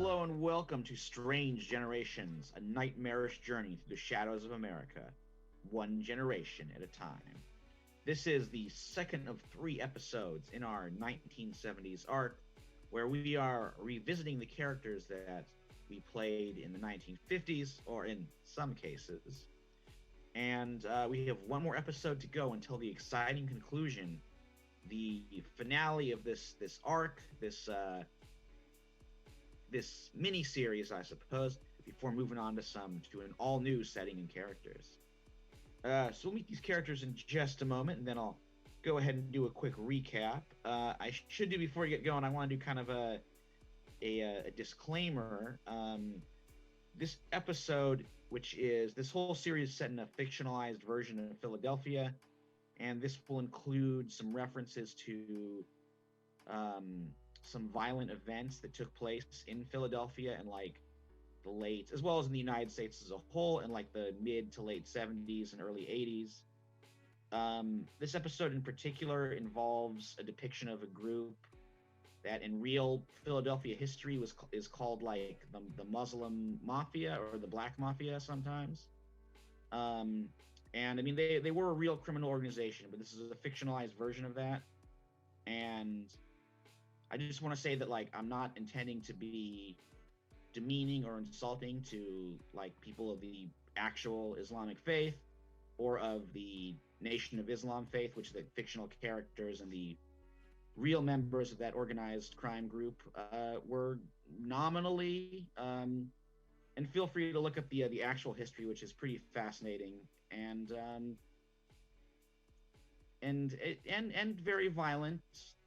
Hello and welcome to Strange Generations, a nightmarish journey through the shadows of America, one generation at a time. This is the second of three episodes in our 1970s arc, where we are revisiting the characters that we played in the 1950s, or in some cases. And we have one more episode to go until the exciting conclusion, the finale of this arc, this mini series, I suppose, before moving on to an all new setting and characters. So we'll meet these characters in just a moment, and then I'll go ahead and do a quick recap. I should do before you get going. I want to do kind of a disclaimer. This episode, which is this whole series, is set in a fictionalized version of Philadelphia, and this will include some references to some violent events that took place in Philadelphia and like the late, as well as in the United States as a whole, in like the mid to late 70s and early 80s. This episode in particular involves a depiction of a group that in real Philadelphia history is called like the Muslim Mafia or the Black Mafia sometimes. And I mean they were a real criminal organization, but this is a fictionalized version of that. And I just want to say that like I'm not intending to be demeaning or insulting to like people of the actual Islamic faith or of the Nation of Islam faith, which the fictional characters and the real members of that organized crime group were nominally. And feel free to look up the actual history, which is pretty fascinating and very violent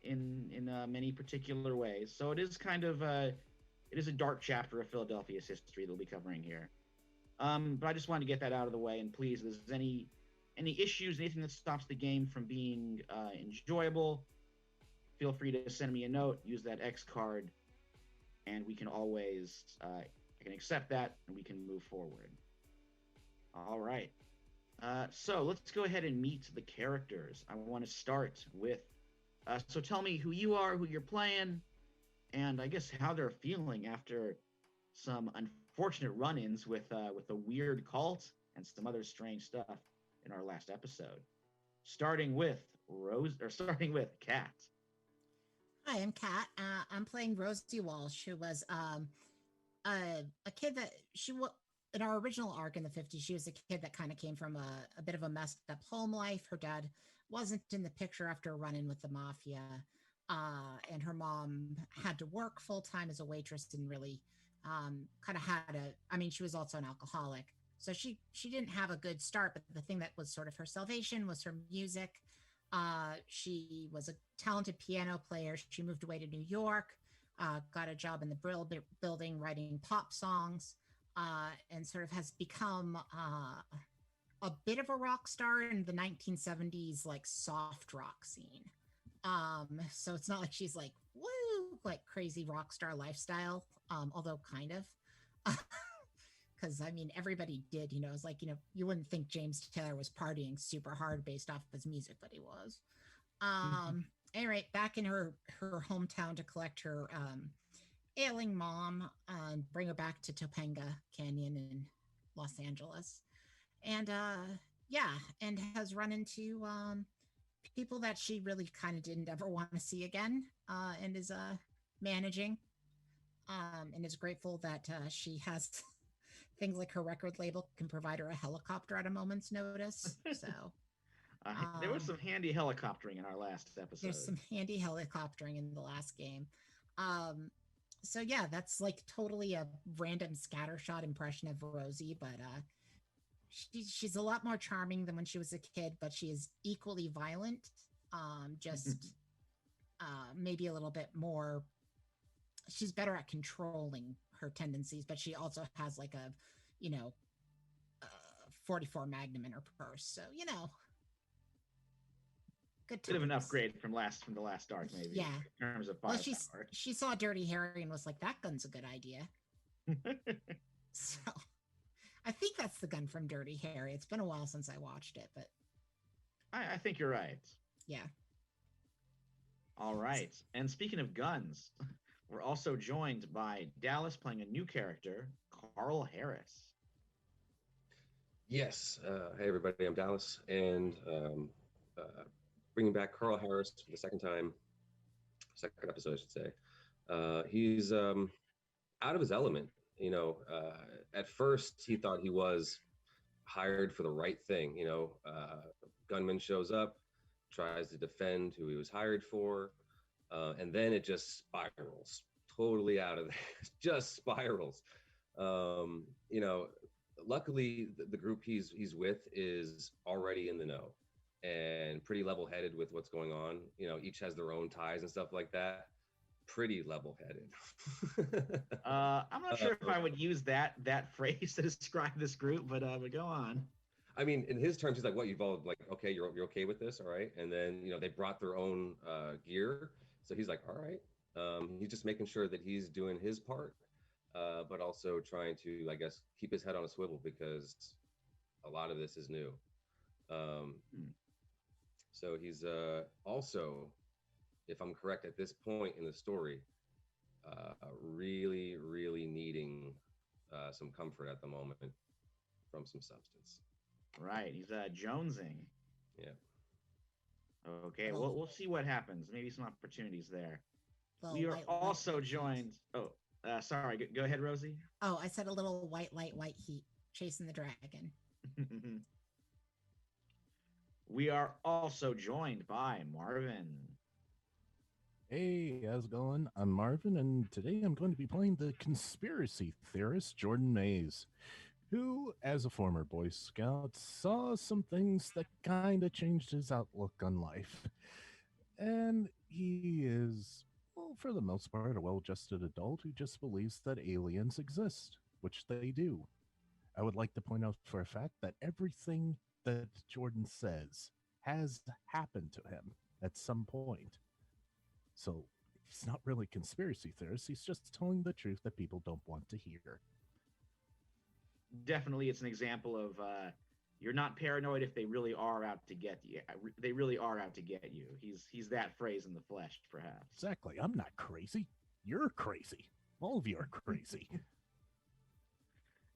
in many particular ways. So it is kind of it is a dark chapter of Philadelphia's history that we'll be covering here. But I just wanted to get that out of the way. And please, if there's any issues, anything that stops the game from being enjoyable, feel free to send me a note. Use that X card, and we can always I can accept that, and we can move forward. All right. So let's go ahead and meet the characters. I want to start with. So tell me who you are, who you're playing, and I guess how they're feeling after some unfortunate run-ins with a weird cult and some other strange stuff in our last episode. Starting with Kat. Hi, I'm Kat. I'm playing Rosie Walsh, who was a kid that in our original arc in the 50s, she was a kid that kind of came from a bit of a messed up home life. Her dad wasn't in the picture after a run-in with the mafia, and her mom had to work full-time as a waitress and really kind of she was also an alcoholic. So she didn't have a good start, but the thing that was sort of her salvation was her music. She was a talented piano player. She moved away to New York, got a job in the Brill building writing pop songs, and sort of has become a bit of a rock star in the 1970s, like soft rock scene. So it's not like she's like, woo, like crazy rock star lifestyle, although kind of. Because I mean, everybody did, it's like, you wouldn't think James Taylor was partying super hard based off of his music, but he was. Anyway, back in her hometown to collect her ailing mom and bring her back to Topanga Canyon in Los Angeles. And and has run into people that she really kind of didn't ever want to see again, and is managing, and is grateful that she has things like her record label can provide her a helicopter at a moment's notice. So there was some handy helicoptering in our last episode. There's some handy helicoptering in the last game. So yeah, that's like totally a random scattershot impression of Rosie, but she's a lot more charming than when she was a kid, but she is equally violent. Just maybe a little bit more. She's better at controlling her tendencies, but she also has like a 44 Magnum in her purse. So good times. Bit of an upgrade from the last arc, maybe. Yeah. In terms of firepower. Well, she saw Dirty Harry and was like, that gun's a good idea. So I think that's the gun from Dirty Harry. It's been a while since I watched it, but I think you're right. Yeah. All right. And speaking of guns, We're also joined by Dallas playing a new character, Carl Harris. Yes. Hey, everybody. I'm Dallas, and uh, bringing back Carl Harris for the second time, second episode, I should say. He's out of his element. At first he thought he was hired for the right thing. Gunman shows up, tries to defend who he was hired for, and then it just spirals totally out of there. Just spirals. Um, you know, Luckily the group he's with is already in the know and pretty level-headed with what's going on. Each has their own ties and stuff like that. Pretty level-headed. I'm not sure if I would use that phrase to describe this group, but go on. I mean, in his terms, he's like, "What? You've all like, okay, you're okay with this, all right?" And then they brought their own gear, so he's like, "All right." He's just making sure that he's doing his part, but also trying to, I guess, keep his head on a swivel because a lot of this is new. Um, so he's also, if I'm correct, at this point in the story, really, really needing some comfort at the moment from some substance. Right, he's jonesing. Yeah. Okay, Little, we'll see what happens. Maybe some opportunities there. little We are white also light joined. Oh, sorry. Go ahead, Rosie. Oh, I said a little white light, white heat, chasing the dragon. We are also joined by Marvin. Hey, how's it going? I'm Marvin, and today I'm going to be playing the conspiracy theorist Jordan Mays, who, as a former Boy Scout, saw some things that kind of changed his outlook on life. And he is, well, for the most part, a well adjusted adult who just believes that aliens exist, which they do. I would like to point out for a fact that everything that Jordan says has happened to him at some point. So he's not really a conspiracy theorist. He's just telling the truth that people don't want to hear. Definitely, it's an example of you're not paranoid if they really are out to get you. They really are out to get you. He's that phrase in the flesh, perhaps. Exactly. I'm not crazy. You're crazy. All of you are crazy.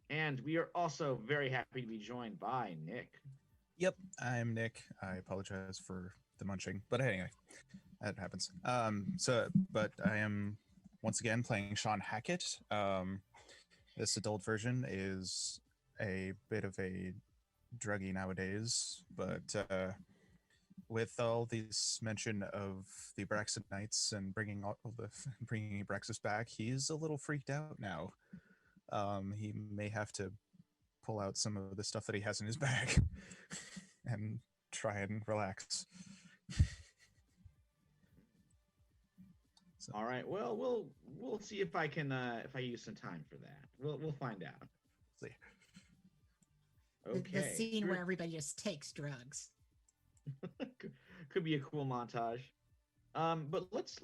And we are also very happy to be joined by Nick. Yep, I'm Nick. I apologize for the munching, but anyway, that happens. But I am once again playing Sean Hackett. This adult version is a bit of a druggy nowadays, but with all this mention of the Abraxanites and bringing Abraxas back, he's a little freaked out now. He may have to pull out some of the stuff that he has in his bag and try and relax. So. All right. Well, we'll see if I can if I use some time for that. We'll find out. See. Okay. The scene where everybody just takes drugs. Could be a cool montage. But let's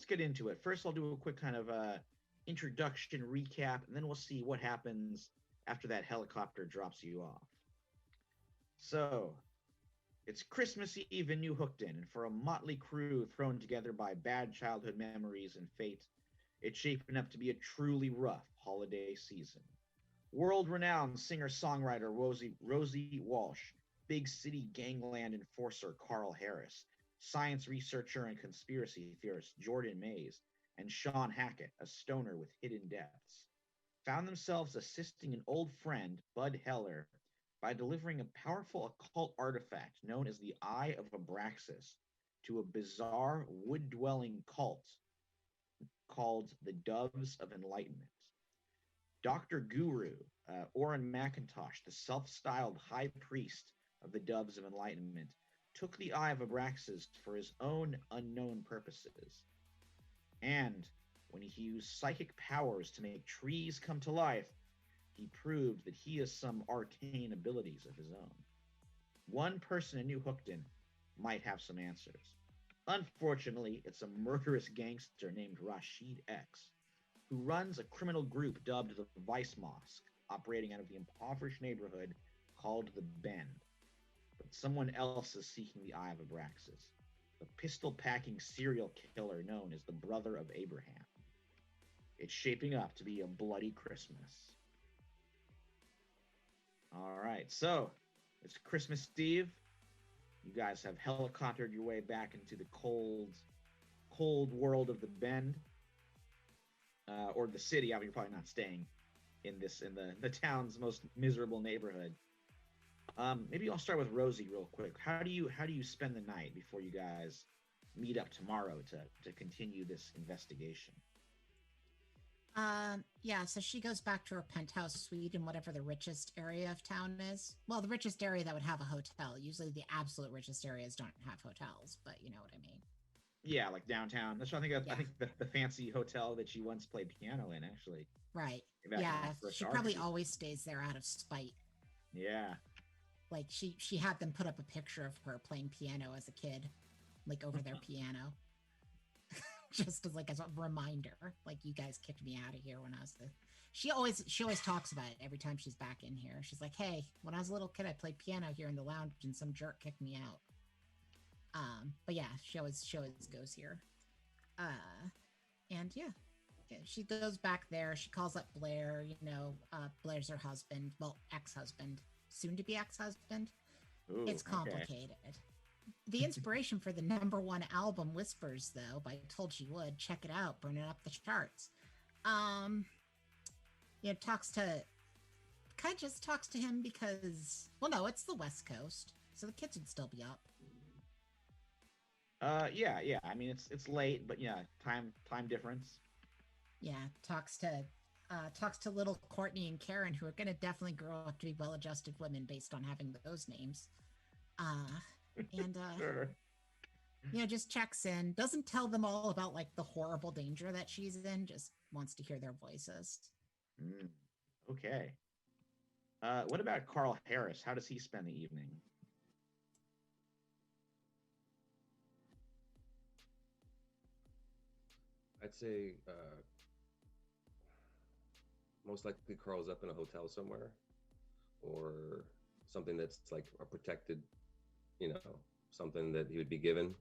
get into it. First, I'll do a quick kind of introduction recap, and then we'll see what happens after that helicopter drops you off. So, it's Christmas Eve in New Hookton, and for a motley crew thrown together by bad childhood memories and fate, it's shaping up to be a truly rough holiday season. World-renowned singer-songwriter Rosie Walsh, big city gangland enforcer Carl Harris, science researcher and conspiracy theorist Jordan Mays, and Sean Hackett, a stoner with hidden depths, found themselves assisting an old friend, Bud Heller, by delivering a powerful occult artifact known as the Eye of Abraxas to a bizarre wood-dwelling cult called the Doves of Enlightenment. Dr. Guru, Oren McIntosh, the self-styled high priest of the Doves of Enlightenment, took the Eye of Abraxas for his own unknown purposes. And when he used psychic powers to make trees come to life, he proved that he has some arcane abilities of his own. One person in New Hookton might have some answers. Unfortunately, it's a murderous gangster named Rashid X, who runs a criminal group dubbed the Vice Mosque, operating out of the impoverished neighborhood called the Bend. But someone else is seeking the Eye of Abraxas, the pistol-packing serial killer known as the Brother of Abraham. It's shaping up to be a bloody Christmas. All right, so it's Christmas Eve. You guys have helicoptered your way back into the cold world of the Bend, or the city. I mean, you're probably not staying in the town's most miserable neighborhood. Maybe I'll start with Rosie real quick. How do you spend the night before you guys meet up tomorrow to continue this investigation? Yeah, so she goes back to her penthouse suite in whatever the richest area of town is. Well, the richest area that would have a hotel. Usually the absolute richest areas don't have hotels, but you know what I mean. Yeah, like downtown. That's what I think. Yeah. I think the fancy hotel that she once played piano in, actually. Right. Back in Yeah, that first she arc. probably always stays there out of spite. Yeah. Like she had them put up a picture of her playing piano as a kid, like over their piano. Just as a reminder, like you guys kicked me out of here when I was the. She always talks about it every time she's back in here. She's like, "Hey, when I was a little kid, I played piano here in the lounge, and some jerk kicked me out." But yeah, she always goes here. And yeah, she goes back there. She calls up Blair. Blair's her husband, well, ex-husband, soon to be ex-husband. Ooh, It's complicated. Okay. The inspiration for the #1 album Whispers, though, by Told She Would, check it out, burning up the charts. Just talks to him because, well, no, it's the West Coast, so the kids would still be up. Yeah. I mean, it's late, but yeah, time difference. Yeah, talks to little Courtney and Karen, who are going to definitely grow up to be well-adjusted women based on having those names. And Sure. just checks in, doesn't tell them all about like the horrible danger that she's in, just wants to hear their voices. Okay. What about Carl Harris? How does he spend the evening? I'd say most likely Carl's up in a hotel somewhere, or something that's like a protected, something that he would be given.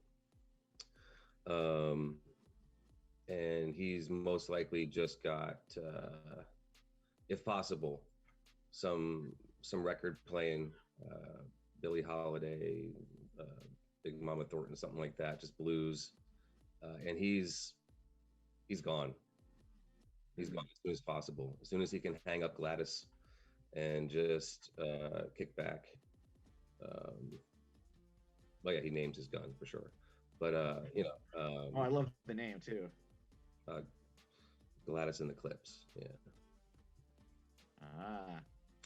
And he's most likely just got, if possible, some record playing, Billie Holiday, Big Mama Thornton, something like that, just blues. And he's gone. He's gone as soon as possible. As soon as he can hang up Gladys and just kick back. Well, yeah, he names his gun for sure. But I love the name too. Gladys and the Clips. Yeah.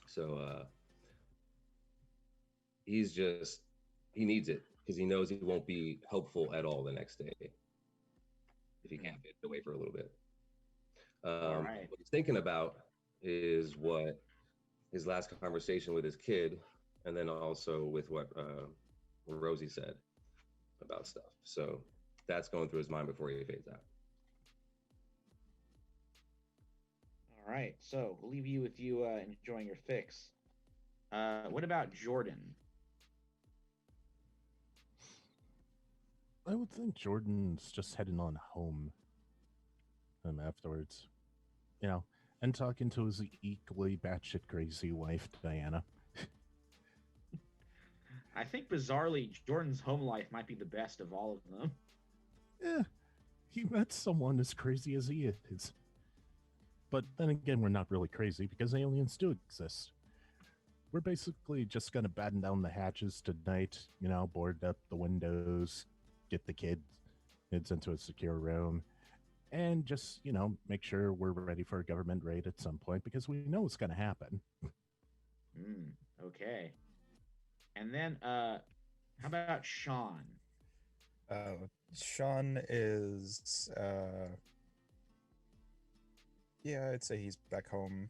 So he needs it because he knows he won't be helpful at all the next day if he can't get away for a little bit. All right. What he's thinking about is what his last conversation with his kid, and then also with what Rosie said about stuff. So that's going through his mind before he fades out. All right. So we'll leave you with you enjoying your fix. What about Jordan? I would think Jordan's just heading on home afterwards, and talking to his equally batshit crazy wife, Diana. I think bizarrely, Jordan's home life might be the best of all of them. Yeah, he met someone as crazy as he is. But then again, we're not really crazy because aliens do exist. We're basically just going to batten down the hatches tonight, board up the windows, get the kids into a secure room, and just, make sure we're ready for a government raid at some point because we know it's going to happen. Okay. And then, how about Sean? Sean is, I'd say he's back home,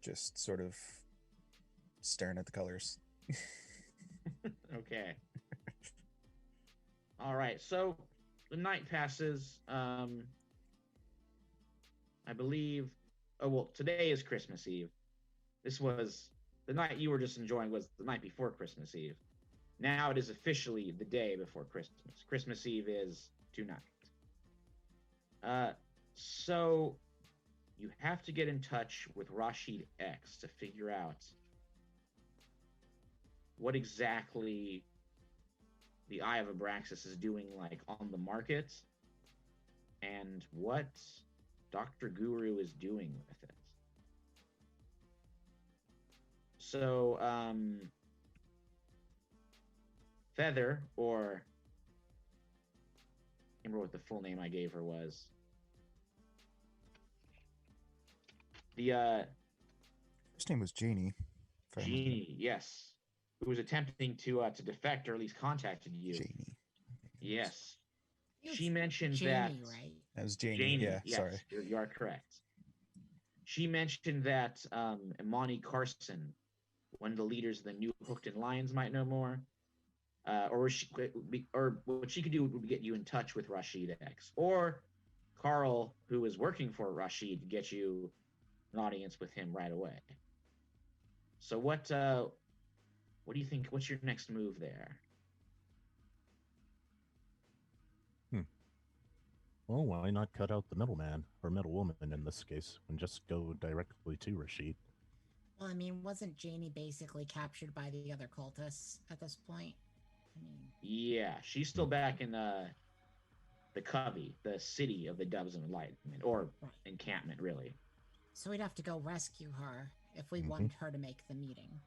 just sort of staring at the colors. Okay. All right. So the night passes. I believe. Oh well, today is Christmas Eve. This was the night you were just enjoying was the night before Christmas Eve. Now it is officially the day before Christmas. Christmas Eve is tonight. Uh, so you have to get in touch with Rashid X to figure out what exactly the Eye of Abraxas is doing, like on the market, and what Dr. Guru is doing with it. So, Feather, or I can't remember what the full name I gave her was. The First name was Janie. if I remember. Genie, yes, who was attempting to defect or at least contacted you. Janie. Yes, It was she mentioned Janie, that right? That was Janie. Janie. Yeah, Yes, sorry. you are correct. She mentioned that Imani Carson, one of the leaders of the New Hooked and Lions, might know more. Or what she could do would get you in touch with Rashid X, or Carl, who is working for Rashid, to get you an audience with him right away. So what do you think? What's your next move there? Well, why not cut out the middleman or middlewoman in this case and just go directly to Rashid? Well, I mean, wasn't Janie basically captured by the other cultists at this point? I mean, Yeah, she's still back in the Covey, the city of the Doves of Enlightenment, or right. encampment, really. So we'd have to go rescue her if we Mhm. wanted her to make the meeting.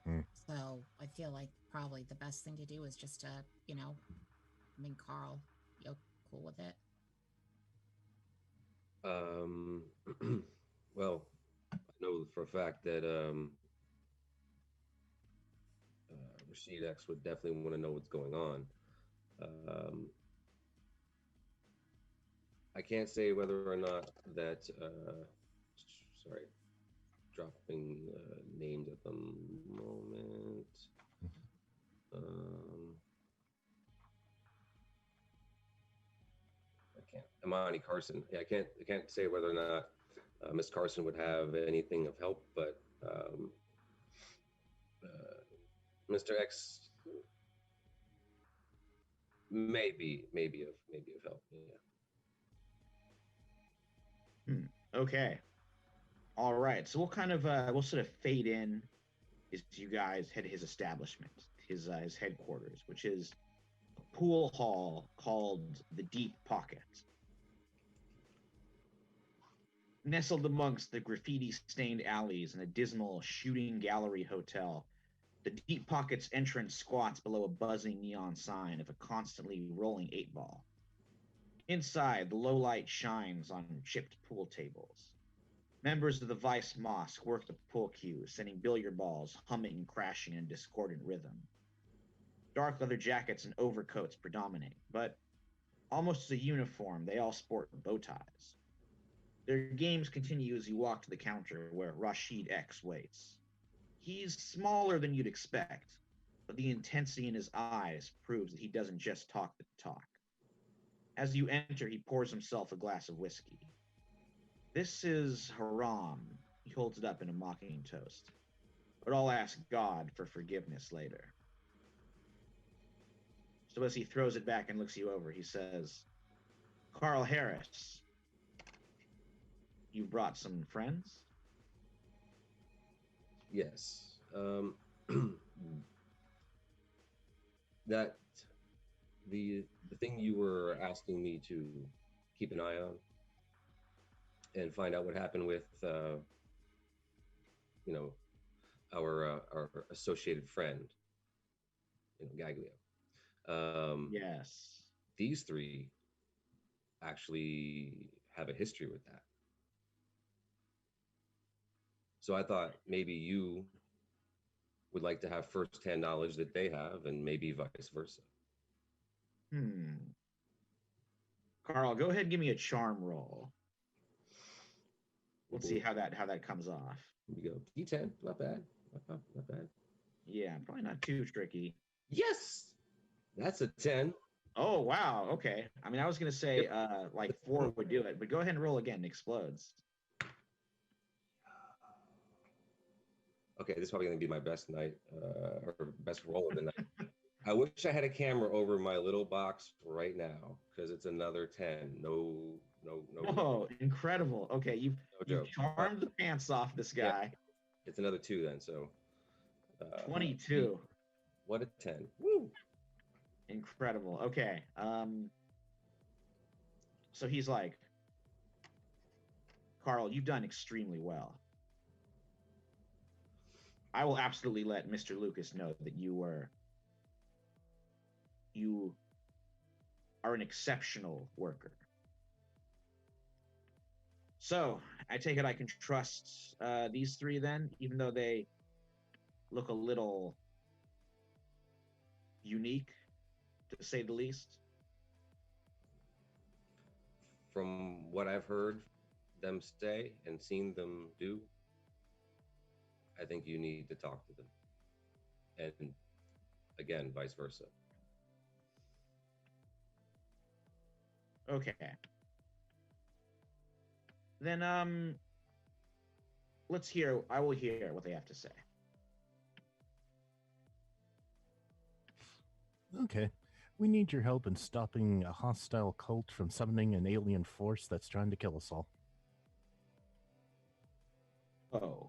Mm. So I feel like probably the best thing to do is just to, I mean, Carl, you cool with it? Um, well, I know for a fact that Rashid X would definitely want to know what's going on. Um, I can't say whether or not that. Sorry, dropping names at the moment. Um, I can't. Imani Carson. Yeah, I can't say whether or not Miss Carson would have anything of help, but uh, Mr. X maybe of help. Yeah. Okay. All right. So we'll kind of we'll sort of fade in as you guys head to his establishment, his headquarters, which is a pool hall called the Deep Pocket. Nestled amongst the graffiti-stained alleys in a dismal shooting gallery hotel, the Deep Pocket's entrance squats below a buzzing neon sign of a constantly rolling 8 ball. Inside, the low light shines on chipped pool tables. Members of the Vice Mosque work the pool cues, sending billiard balls humming and crashing in discordant rhythm. Dark leather jackets and overcoats predominate, but almost as a uniform, they all sport bow ties. Their games continue as you walk to the counter where Rashid X waits. He's smaller than you'd expect, but the intensity in his eyes proves that he doesn't just talk the talk. As you enter, he pours himself a glass of whiskey. This is haram. He holds it up in a mocking toast. But I'll ask God for forgiveness later. So as he throws it back and looks you over, he says, Carl Harris, you brought some friends? Yes. That the thing you were asking me to keep an eye on and find out what happened with you know our associated friend, Gaglio. Yes. These three actually have a history with that. So I thought maybe you would like to have firsthand knowledge that they have, and maybe vice versa. Carl, go ahead and give me a charm roll. Let's see Mhm. how that comes off. Here we go. D10, not bad. Not bad. Yeah, probably not too tricky. Yes, that's a 10. Oh wow, okay. I mean, I was gonna say like 4 would do it, but go ahead and roll again. Explodes. Okay, this is probably going to be my best night or best roll of the night. I wish I had a camera over my little box right now because it's another 10. No No, Oh, incredible. Okay, you've joke. charmed the pants off this Yeah. guy. It's another 2 then. So 22. What a 10. Woo! Incredible. Okay. So he's like, Carl, you've done extremely well. I will absolutely let Mr. Lucas know that you are an exceptional worker. So I take it I can trust these 3 then, even though they look a little unique, to say the least. From what I've heard them say and seen them do, I think you need to talk to them. And again, vice versa. Okay. Then I will hear what they have to say. Okay. We need your help in stopping a hostile cult from summoning an alien force that's trying to kill us all. Oh.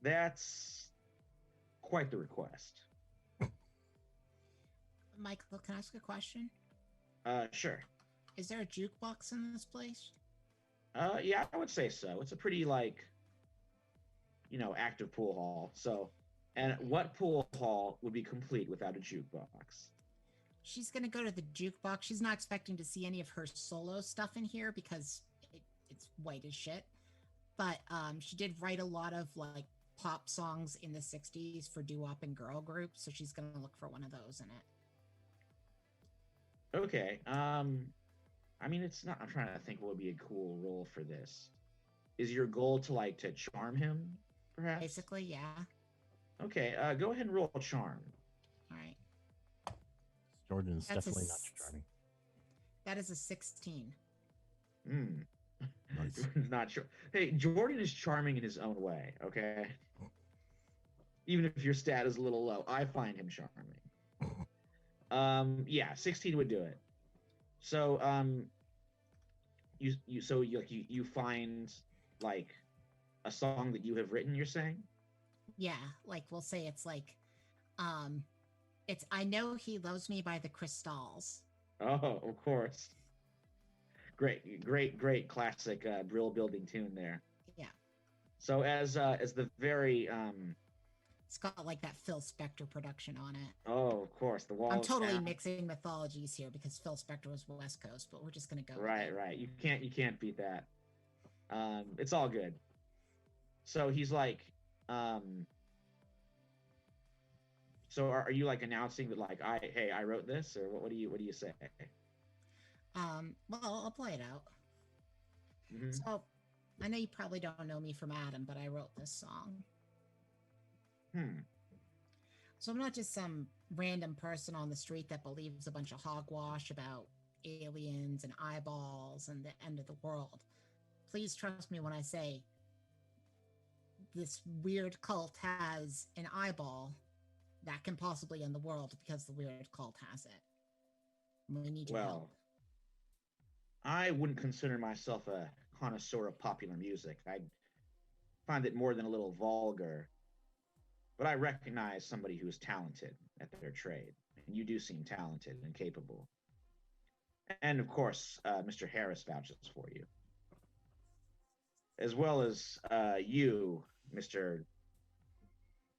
That's quite the request. Michael, can I ask a question? Sure. Is there a jukebox in this place? Yeah, I would say so. It's a pretty active pool hall. So, and what pool hall would be complete without a jukebox? She's gonna go to the jukebox. She's not expecting to see any of her solo stuff in here because it's white as shit. But she did write a lot of like pop songs in the 60s for doo-wop and girl groups, so she's gonna look for one of those in it. Okay. I mean, it's not. I'm trying to think what would be a cool role for this. Is your goal to charm him, perhaps? Basically, yeah. Okay. Go ahead and roll charm. All right. Jordan is That's definitely not charming. That is a 16. Nice. Not sure. Hey, Jordan is charming in his own way. Okay. Even if your stat is a little low, I find him charming. Yeah, 16 would do it. So, you find like a song that you have written. You're saying? Yeah, like we'll say it's like, it's "I Know He Loves Me" by the Crystals. Oh, of course. Great classic Brill building tune there. Yeah. So as the very It's got like that Phil Spector production on it. Oh, of course, the wall. I'm totally sound. mixing mythologies here because Phil Spector was West Coast, but we're just gonna go. Right. You can't beat that. It's all good. So he's like, so are you like announcing that like I wrote this, or what do you say? Well, I'll play it out. Mm-hmm. So I know you probably don't know me from Adam, but I wrote this song. So I'm not just some random person on the street that believes a bunch of hogwash about aliens and eyeballs and the end of the world. Please trust me when I say this weird cult has an eyeball that can possibly end the world because the weird cult has it. We need your help. I wouldn't consider myself a connoisseur of popular music. I find it more than a little vulgar. But I recognize somebody who is talented at their trade. And you do seem talented and capable. And of course, Mr. Harris vouches for you. As well as you, Mr.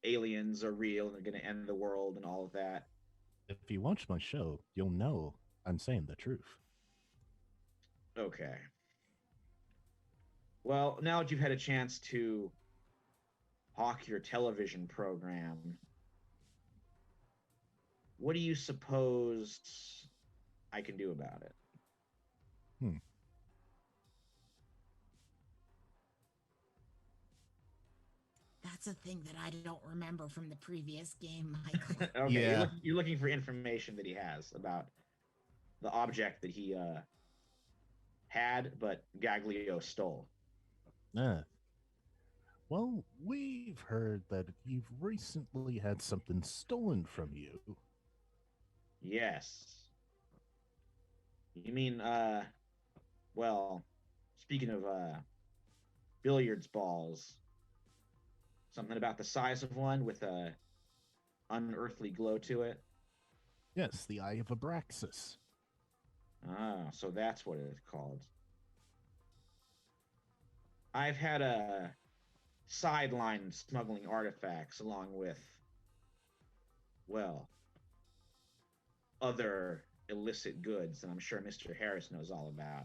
Aliens are real and they're going to end the world and all of that. If you watch my show, you'll know I'm saying the truth. Okay. Well, now that you've had a chance to hawk your television program, what do you suppose I can do about it? That's a thing that I don't remember from the previous game, Michael. Okay, Yeah. You're looking for information that he has about the object that he had, but Gaglio stole. Well, we've heard that you've recently had something stolen from you. Yes. You mean, well, speaking of billiards balls, something about the size of one with a unearthly glow to it. Yes, the Eye of Abraxas. Ah, so that's what it's called. I've had a sideline smuggling artifacts along with, well, other illicit goods that I'm sure Mr. Harris knows all about.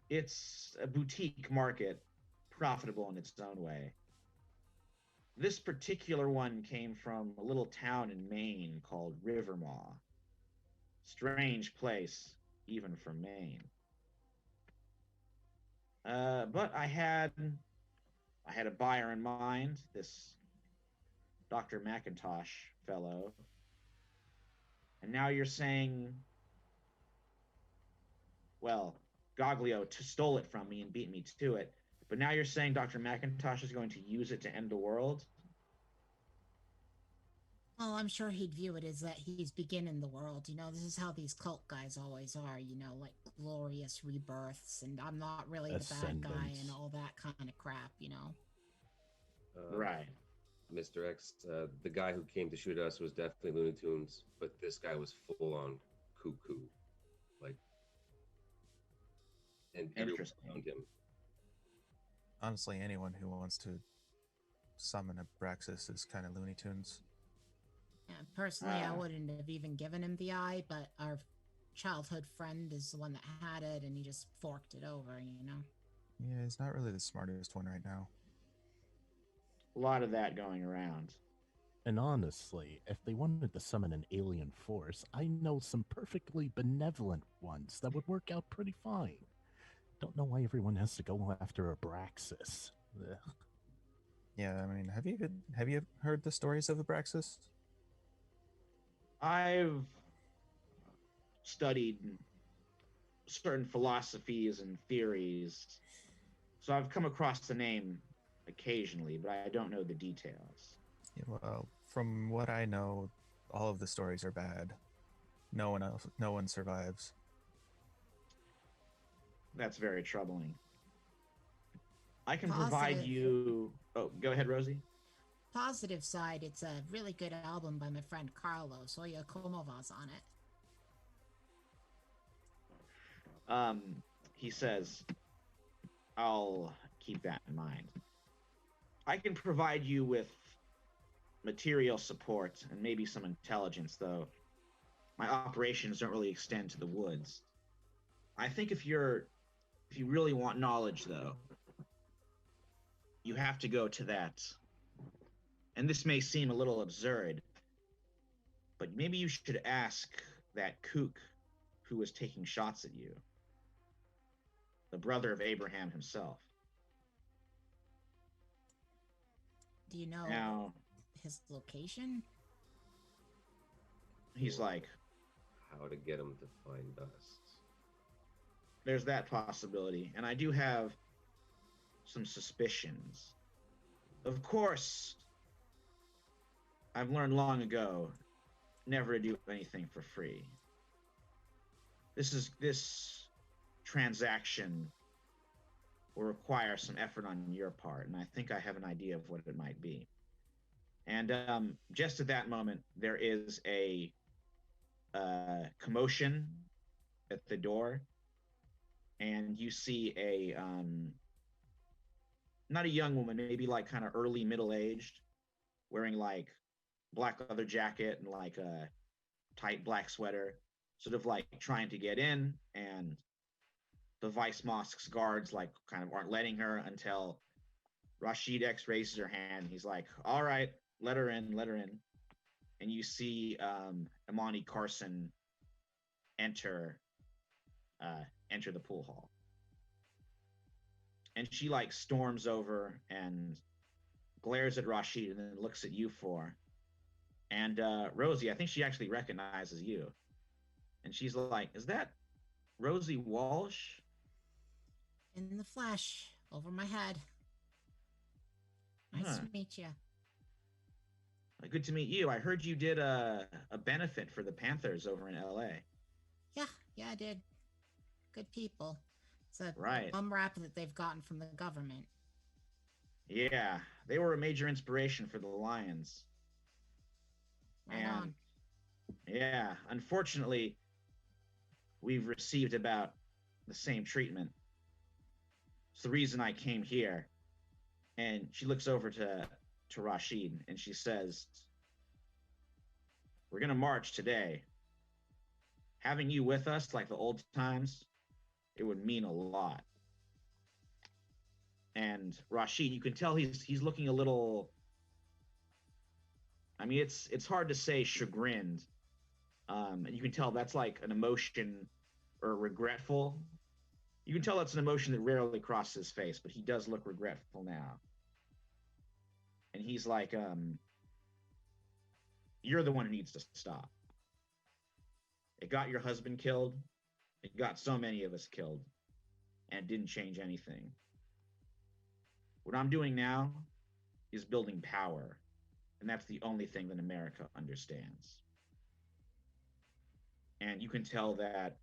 It's a boutique market, profitable in its own way. This particular one came from a little town in Maine called Rivermaw. Strange place, even for Maine. But I had a buyer in mind, this Dr. McIntosh fellow. And now you're saying, well, Goglio stole it from me and beat me to it. But now you're saying Dr. McIntosh is going to use it to end the world? Well, I'm sure he'd view it as that he's beginning the world. This is how these cult guys always are, like glorious rebirths, and I'm not really the bad guy and Ascendance. all that kind of crap. Right. Mr. X, the guy who came to shoot us was definitely Looney Tunes, but this guy was full on cuckoo, like, and everyone Interesting. around him. Honestly, anyone who wants to summon a Braxis is kind of Looney Tunes. Yeah, personally, I Ah. wouldn't have even given him the eye, but our childhood friend is the one that had it, and he just forked it over. Yeah, he's not really the smartest one right now. A lot of that going around. And honestly, if they wanted to summon an alien force, I know some perfectly benevolent ones that would work out pretty fine. Don't know why everyone has to go after Abraxas. Ugh. Yeah, I mean, have you heard the stories of Abraxas? I've studied certain philosophies and theories, so I've come across the name occasionally, but I don't know the details. Yeah, well, from what I know, all of the stories are bad. No one survives. That's very troubling. I can provide Positive. you. Oh, go ahead, Rosie. Positive side, it's a really good album by my friend Carlos Oyakomovas on it. Um, he says, I'll keep that in mind. I can provide you with material support and maybe some intelligence, though my operations don't really extend to the woods. I think if you really want knowledge, though, you have to go to that. And this may seem a little absurd, but maybe you should ask that kook who was taking shots at you, the brother of Abraham himself. Do you know Now, his location? he's like, How to get him to find us. there's that possibility. And I do have some suspicions. Of course, I've learned long ago never to do anything for free. This transaction will require some effort on your part, and I think I have an idea of what it might be. And just at that moment, there is a commotion at the door, and you see a not a young woman, maybe like kind of early middle aged, wearing like black leather jacket and like a tight black sweater, sort of like trying to get in, and the Vice Mosque's guards like kind of aren't letting her until Rashid X raises her hand. He's like, "All right, let her in, let her in." And you see Imani Carson enter enter the pool hall, and she like storms over and glares at Rashid and then looks at you four. And Rosie, I think she actually recognizes you, and she's like, "Is that Rosie Walsh?" In the flesh, over my head. Nice Huh. to meet you. Good to meet you. I heard you did a benefit for the Panthers over in LA. Yeah, Yeah, I did. Good people. It's a Right. bum rap that they've gotten from the government. Yeah, they were a major inspiration for the Lions. Right And on. yeah, unfortunately, we've received about the same treatment. It's the reason I came here. And she looks over to Rashid and she says, "We're gonna march today. Having you with us like the old times, it would mean a lot." And Rashid, you can tell he's looking a little. I mean, it's hard to say chagrined. And you can tell that's like an emotion or regretful. You can tell that's an emotion that rarely crosses his face, but he does look regretful now. And he's like, "You're the one who needs to stop. It got your husband killed. It got so many of us killed, and it didn't change anything. What I'm doing now is building power, and that's the only thing that America understands." And you can tell that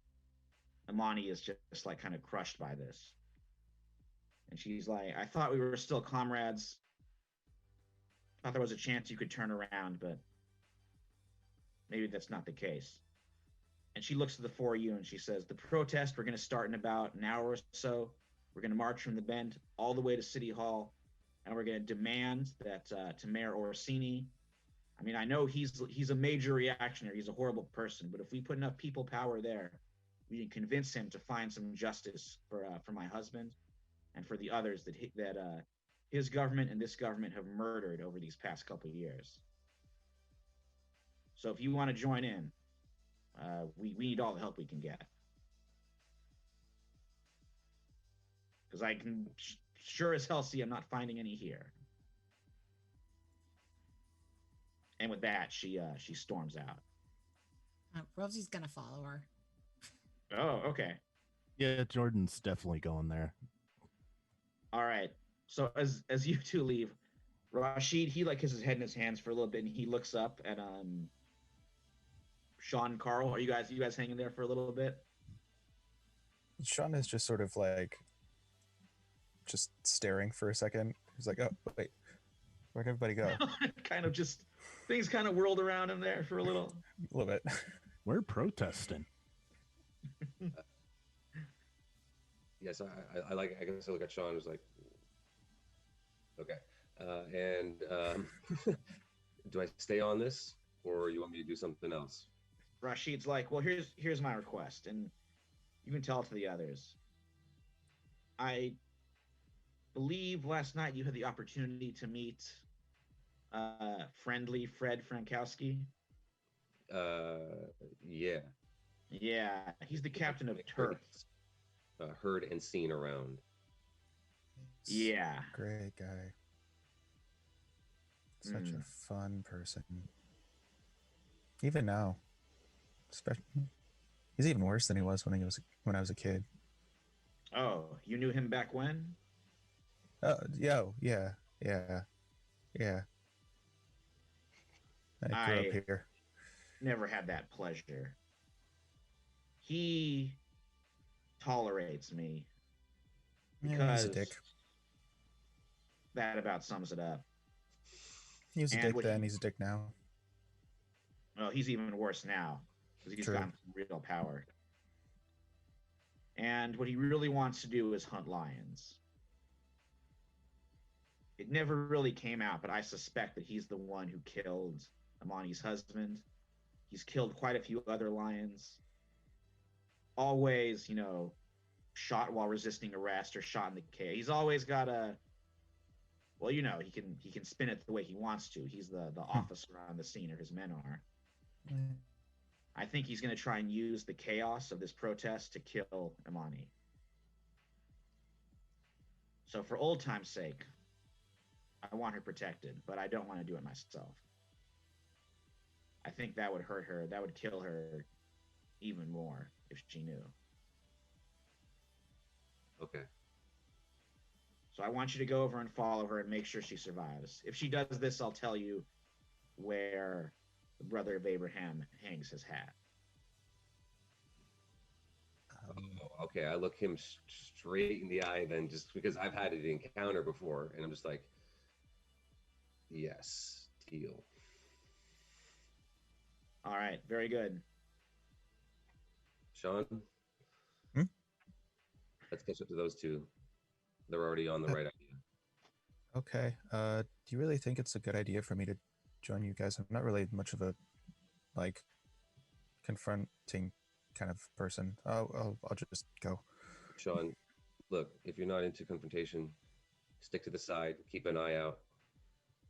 Amani is just like kind of crushed by this. And she's like, "I thought we were still comrades. Thought there was a chance you could turn around, but maybe that's not the case." And she looks to the four of you and she says, "The protest, we're going to start in about an hour or so. We're going to march from the Bend all the way to City Hall, and we're going to demand that to Mayor Orsini. I mean, I know he's a major reactionary. He's a horrible person, but if we put enough people power there, we can convince him to find some justice for my husband and for the others that his government and this government have murdered over these past couple of years. So if you want to join in, we need all the help we can get. Because I can sure as hell see I'm not finding any here." And with that, she storms out. Rosie's gonna follow her. Oh, okay. Yeah, Jordan's definitely going there. All right. So as you two leave, Rashid, he like has his head in his hands for a little bit, and he looks up at Sean, Carl. Are you guys hanging there for a little bit? Sean is just sort of like just staring for a second. He's like, "Oh, wait, where'd everybody go?" Kind of just things kind of whirled around him there for a little. A little bit. We're protesting. Yes, I like. I guess I look at Sean. Who's like, okay, and do I stay on this, or you want me to do something else? Rashid's like, "Well, here's my request," and you can tell it to the others. I believe last night you had the opportunity to meet friendly Fred Frankowski. Yeah. Yeah, he's the captain of Turf. Heard and seen around. Yeah. Great guy. Such a fun person. Even now, especially, he's even worse than he was when I was a kid. Oh, you knew him back when? Yeah. I grew up here. Never had that pleasure. He tolerates me because Yeah, he's a dick. that about sums it up. He was a dick then. He's a dick now. Well, he's even worse now because he's gotten some real power. And what he really wants to do is hunt lions. It never really came out, but I suspect that he's the one who killed Amani's husband. He's killed quite a few other lions. Always, shot while resisting arrest or shot in the cage. He's always got well, he can spin it the way he wants to. He's the officer on the scene, or his men are. I think he's going to try and use the chaos of this protest to kill Amani. So for old time's sake, I want her protected, but I don't want to do it myself. I think that would hurt her. That would kill her even more if she knew. Okay. So I want you to go over and follow her and make sure she survives. If she does this, I'll tell you where the brother of Abraham hangs his hat. okay. I look him straight in the eye then, just because I've had an encounter before, and I'm just like, yes, deal. All right, very good. Sean, Hmm? let's catch up to those two. They're already on the right idea. Okay. Do you really think it's a good idea for me to join you guys? I'm not really much of a like confronting kind of person. I'll just go. Sean, look, if you're not into confrontation, stick to the side, keep an eye out,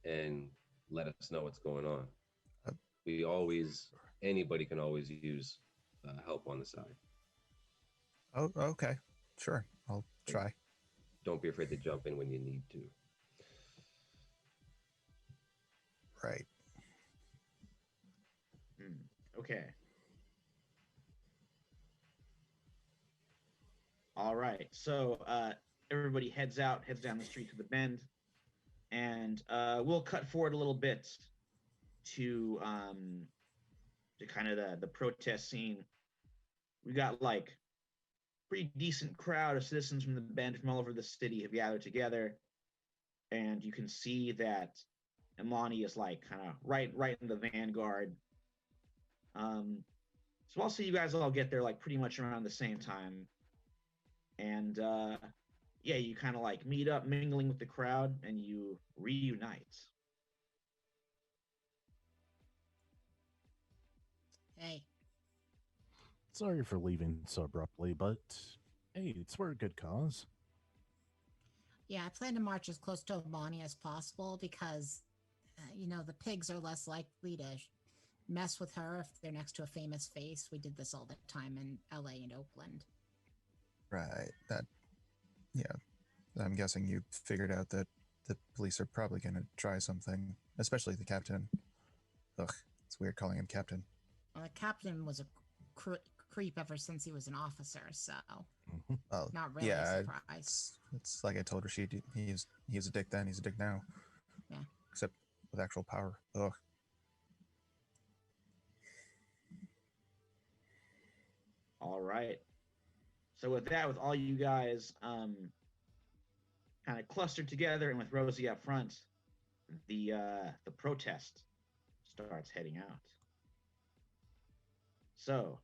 and let us know what's going on. Uh, We always, anybody can always use help on the side. Oh, okay. Sure. I'll try. Don't be afraid to jump in when you need to. Right. Okay. All right. So everybody heads down the street to the bend, and we'll cut forward a little bit to kind of the protest scene. We got like pretty decent crowd of citizens from the bend from all over the city have gathered together, and you can see that Imani is like kind of right in the vanguard. So I'll see you guys all get there like pretty much around the same time, and yeah, you kind of like meet up, mingling with the crowd, and you reunite. Hey, Sorry for leaving so abruptly, but hey, it's for a good cause. yeah, I plan to march as close to Amani as possible because, the pigs are less likely to mess with her if they're next to a famous face. We did this all the time in LA and Oakland. Right. Yeah. I'm guessing you figured out that the police are probably going to try something, especially the captain. Ugh, it's weird calling him captain. Well, the captain was a creep ever since he was an officer, so Well, not really yeah, a surprise. it's like I told Rashid, he's a dick then, he's a dick now. Yeah. Except with actual power. Ugh. All right. So with that, with all you guys kind of clustered together, and with Rosie up front, the protest starts heading out. So,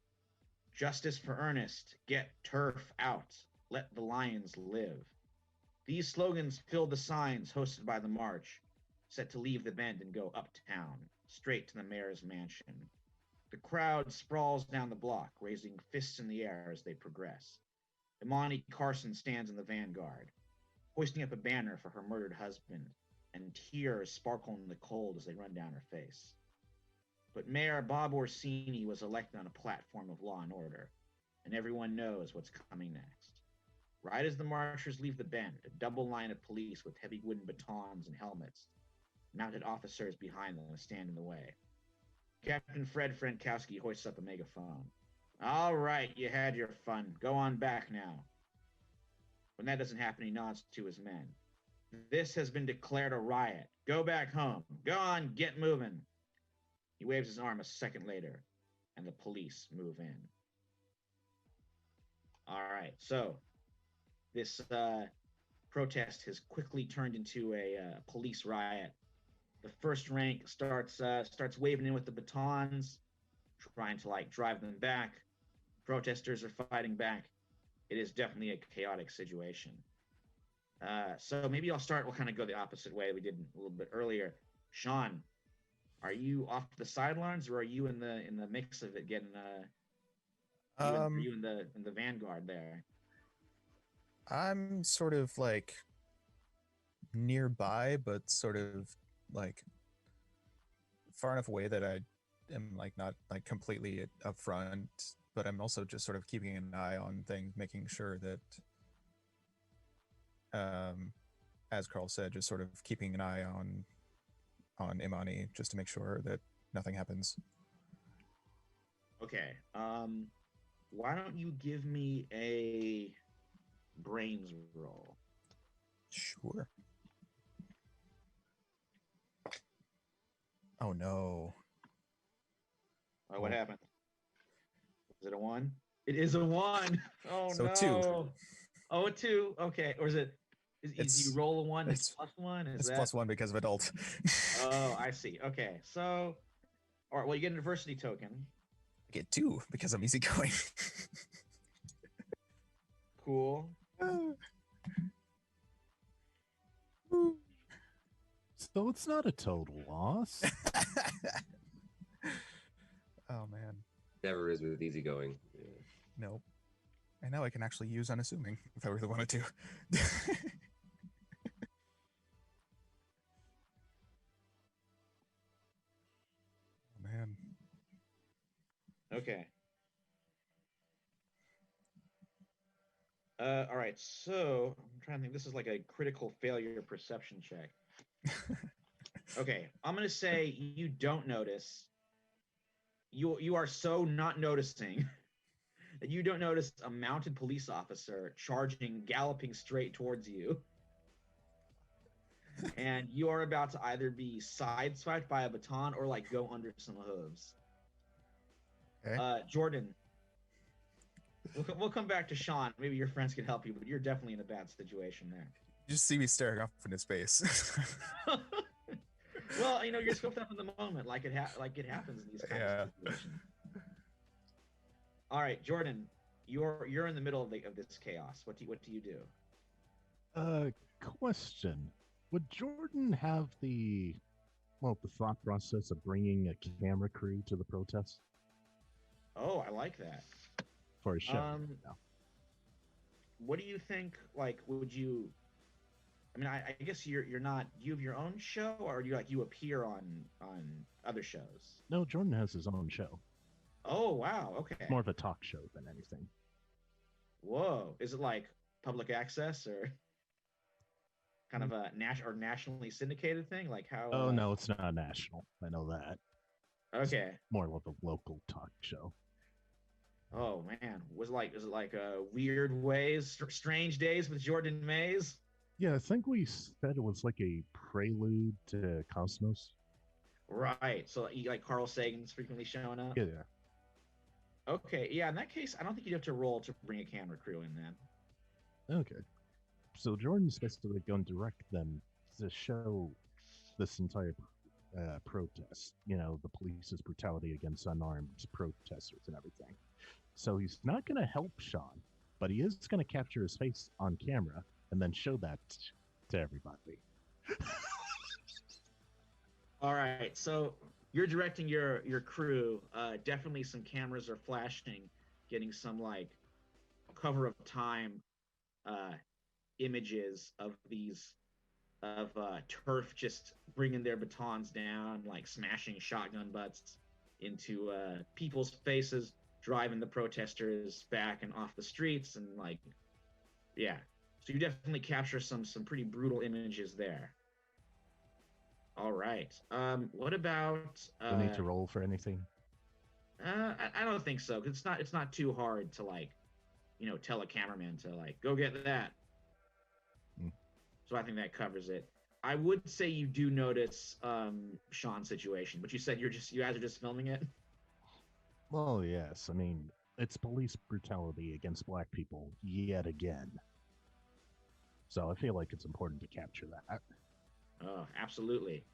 justice for Ernest, get turf out, let the lions live. These slogans filled the signs hosted by the march, set to leave the bend and go uptown, straight to the mayor's mansion. The crowd sprawls down the block, raising fists in the air as they progress. Imani Carson stands in the vanguard, hoisting up a banner for her murdered husband, and tears sparkle in the cold as they run down her face. But Mayor Bob Orsini was elected on a platform of law and order, and everyone knows what's coming next. Right as the marchers leave the bend, a double line of police with heavy wooden batons and helmets, mounted officers behind them, stand in the way. Captain Fred Frankowski hoists up a megaphone. All right, you had your fun. Go on back now. When that doesn't happen, he nods to his men. This has been declared a riot. Go back home. Go on, get moving. He waves his arm a second later, and the police move in. All right, so this protest has quickly turned into a police riot. The first rank starts waving in with the batons, trying to like drive them back. Protesters are fighting back. It is definitely a chaotic situation. So maybe we'll kind of go the opposite way we did a little bit earlier. Sean, are you off to the sidelines, or are you in the mix of it, getting are you in the vanguard there? I'm sort of like nearby, but sort of like far enough away that I am like not like completely up front, but I'm also just sort of keeping an eye on things, making sure that as Carl said, just sort of keeping an eye on Imani just to make sure that nothing happens. Okay. Why don't you give me a brains roll? Sure. Oh no. What happened? Is it a 1? It is a 1. Oh So no. 2. Oh, a 2. Okay. Or is it? Is you roll a 1? It's +1. Is it's that? +1 because of adult. Oh, I see. Okay. So, all right. Well, you get an adversity token. I get 2 because I'm easygoing. Cool. So it's not a total loss. Oh man. Never is with easygoing. Yeah. Nope. And now I can actually use unassuming if I really wanted to. Oh man. Okay. All right. So I'm trying to think. This is like a critical failure perception check. Okay. I'm gonna say you don't notice. You are so not noticing that you don't notice a mounted police officer charging, galloping straight towards you. And you are about to either be sideswiped by a baton or like go under some hooves. Okay. Jordan, we'll come back to Sean. Maybe your friends can help you, but you're definitely in a bad situation there. You just see me staring off into space. Well, you're scooped up in the moment, like it happens in these kinds of situations. All right, Jordan, you're in the middle of this chaos. What do you do? Question. Would Jordan have the thought process of bringing a camera crew to the protest Oh, I like that. for a show? No. What do you think? Like, would you? I mean, I guess you're not. Do you have your own show, or do you appear on other shows? No, Jordan has his own show. Oh wow, okay. It's more of a talk show than anything. Whoa, is it like public access or kind of a nationally syndicated thing? Like how? Oh no, it's not national. I know that. Okay. It's more of a local talk show. Oh man, is it like weird ways, strange days with Jordan Mays? Yeah, I think we said it was like a prelude to Cosmos. Right. So like Carl Sagan's frequently showing up. Yeah. Okay. Yeah. In that case, I don't think you'd have to roll to bring a camera crew in then. Okay. So Jordan's basically going to direct them to show this entire protest. The police's brutality against unarmed protesters and everything. So he's not going to help Sean, but he is going to capture his face on camera and then show that to everybody. All right, so you're directing your crew. Definitely some cameras are flashing, getting some like cover of time images of these turf just bringing their batons down, like smashing shotgun butts into people's faces, driving the protesters back and off the streets, and like, yeah. So you definitely capture some pretty brutal images there. All right. What about? Do I need to roll for anything? I don't think so. 'Cause it's not too hard to like, tell a cameraman to like go get that. So I think that covers it. I would say you do notice Sean's situation, but you said you guys are just filming it. Well, yes. I mean, it's police brutality against black people yet again. So I feel like it's important to capture that. Oh, absolutely.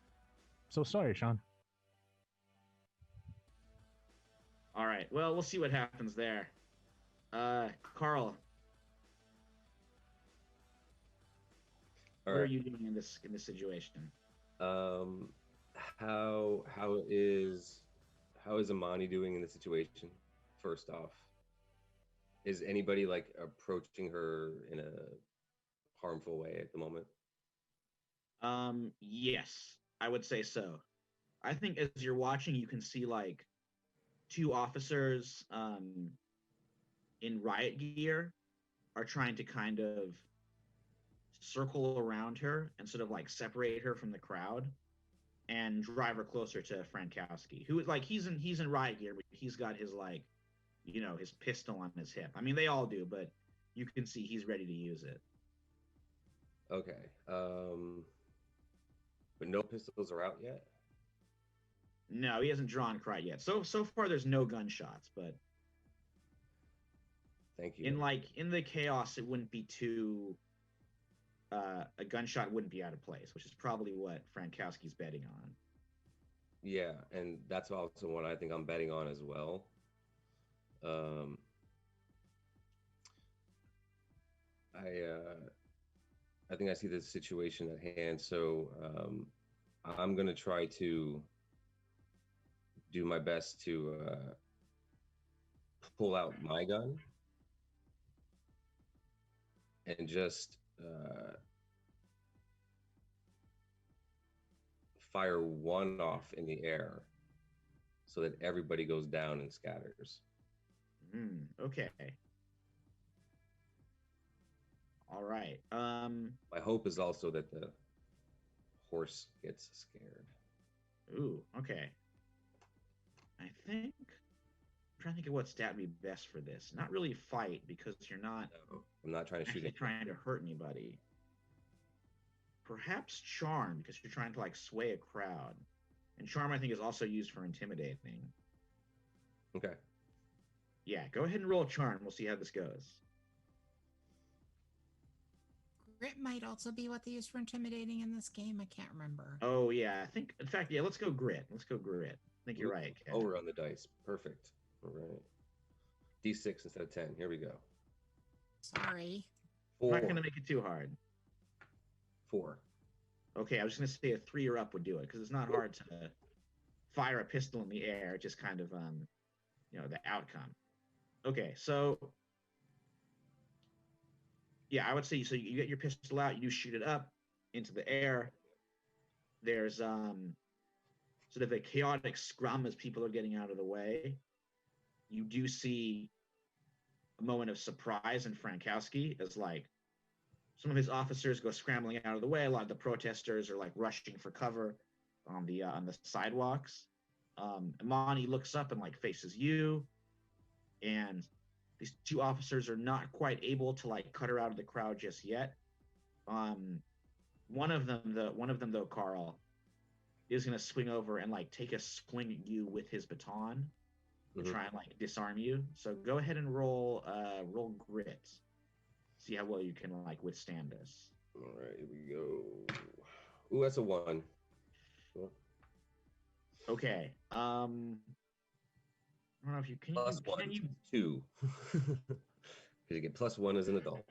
So sorry, Sean. All right. Well, we'll see what happens there. Carl, what are you doing in this situation? How is Amani doing in the situation? First off, is anybody like approaching her in a harmful way at the moment? Yes, I would say so. I think as you're watching, you can see like two officers in riot gear are trying to kind of circle around her and sort of like separate her from the crowd and drive her closer to Frankowski, who like he's in riot gear, but he's got his like, his pistol on his hip. I mean, they all do, but you can see he's ready to use it. Okay. But no pistols are out yet? No, he hasn't drawn quite yet. So far there's no gunshots, but Thank you. In the chaos, it wouldn't be too. A gunshot wouldn't be out of place, which is probably what Frankowski's betting on. Yeah, and that's also what I think I'm betting on as well. Um, I think I see the situation at hand, so I'm gonna try to do my best to pull out my gun and just fire one off in the air so that everybody goes down and scatters. Okay. All right. My hope is also that the horse gets scared. Ooh. Okay. I think I'm trying to think of what stat would be best for this. Not really fight because you're not No, I'm not trying to shoot actually it. trying to hurt anybody. Perhaps charm because you're trying to like sway a crowd. And charm I think is also used for intimidating. Okay. Yeah, go ahead and roll charm. We'll see how this goes. Grit might also be what they use for intimidating in this game. I can't remember. Oh yeah, I think in fact, yeah, let's go grit. Let's go grit. I think you're right, Kat. Over on the dice. Perfect. All right. D6 instead of 10. Here we go. Sorry. I'm 4. not gonna make it too hard. 4. Okay, I was just gonna say a 3 or up would do it because it's not hard to fire a pistol in the air. Just kind of the outcome. Okay, so yeah, I would say so. You get your pistol out, you shoot it up into the air. There's sort of a chaotic scrum as people are getting out of the way. You do see a moment of surprise in Frankowski as like some of his officers go scrambling out of the way. A lot of the protesters are like rushing for cover on the sidewalks. Imani looks up and like faces you, and these two officers are not quite able to like cut her out of the crowd just yet. One of them though, Carl, is gonna swing over and like take a swing at you with his baton to try and like disarm you. So go ahead and roll grit. See how well you can like withstand this. All right, here we go. Ooh, that's a 1. Cool. Okay. I don't know if you can. Plus you, 1, can you? 2. Because you get plus 1 as an adult.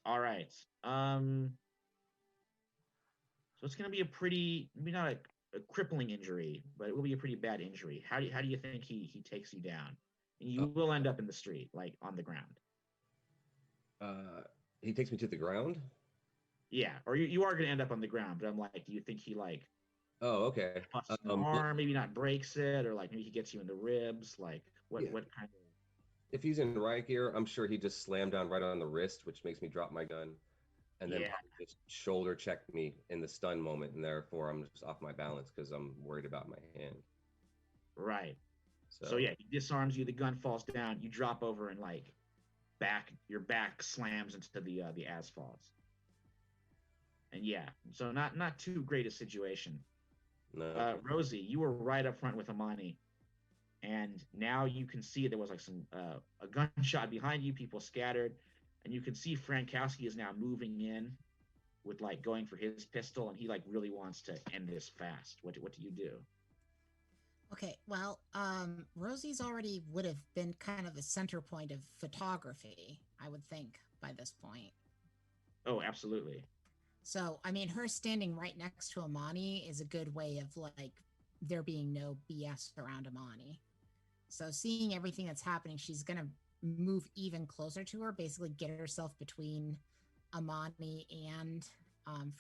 All right. So it's gonna be a pretty, maybe not a crippling injury, but it will be a pretty bad injury. How do you think he takes you down? And you will end up in the street, like on the ground. He takes me to the ground. Yeah, or you are gonna end up on the ground. But I'm like, do you think he like Oh, okay. busts an arm, maybe not breaks it, or like maybe he gets you in the ribs? Like what Yeah. what kind of? If he's in riot gear, I'm sure he just slammed down right on the wrist, which makes me drop my gun, and then Yeah. probably just shoulder checked me in the stun moment, and therefore I'm just off my balance because I'm worried about my hand. Right. So yeah, he disarms you. The gun falls down. You drop over and like your back slams into the asphalt. And yeah, so not too great a situation. No. Rosie, you were right up front with Amani, and now you can see there was like some a gunshot behind you. People scattered, and you can see Frankowski is now moving in with like going for his pistol, and he like really wants to end this fast. What do you do? Okay, well, Rosie's already would have been kind of the center point of photography, I would think, by this point. Oh, absolutely. So, I mean, her standing right next to Amani is a good way of like there being no BS around Amani. So, seeing everything that's happening, she's gonna move even closer to her, basically get herself between Amani and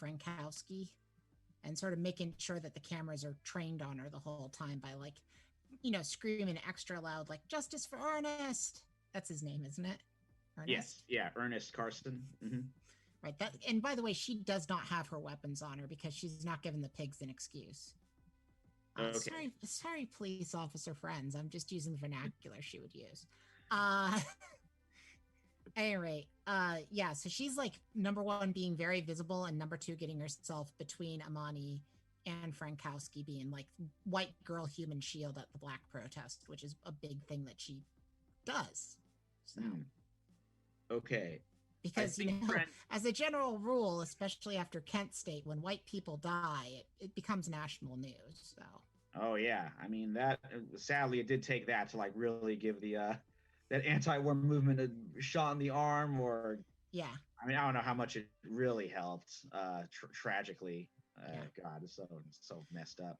Frankowski, and sort of making sure that the cameras are trained on her the whole time by like, screaming extra loud, like "Justice for Ernest." That's his name, isn't it? Ernest? Yes. Yeah, Ernest Carson. Mm-hmm. Right. That, and by the way, she does not have her weapons on her because she's not giving the pigs an excuse. Okay. Sorry, police officer friends. I'm just using the vernacular she would use. Anyway, yeah, so she's like number one being very visible, and number two getting herself between Amani and Frankowski, being like white girl human shield at the black protest, which is a big thing that she does. So, Okay. because, as a general rule, especially after Kent State, when white people die, it becomes national news. So. Oh yeah, I mean that. Sadly, it did take that to like really give the that anti-war movement a shot in the arm, or yeah. I mean, I don't know how much it really helped. Tragically, God, it's so messed up.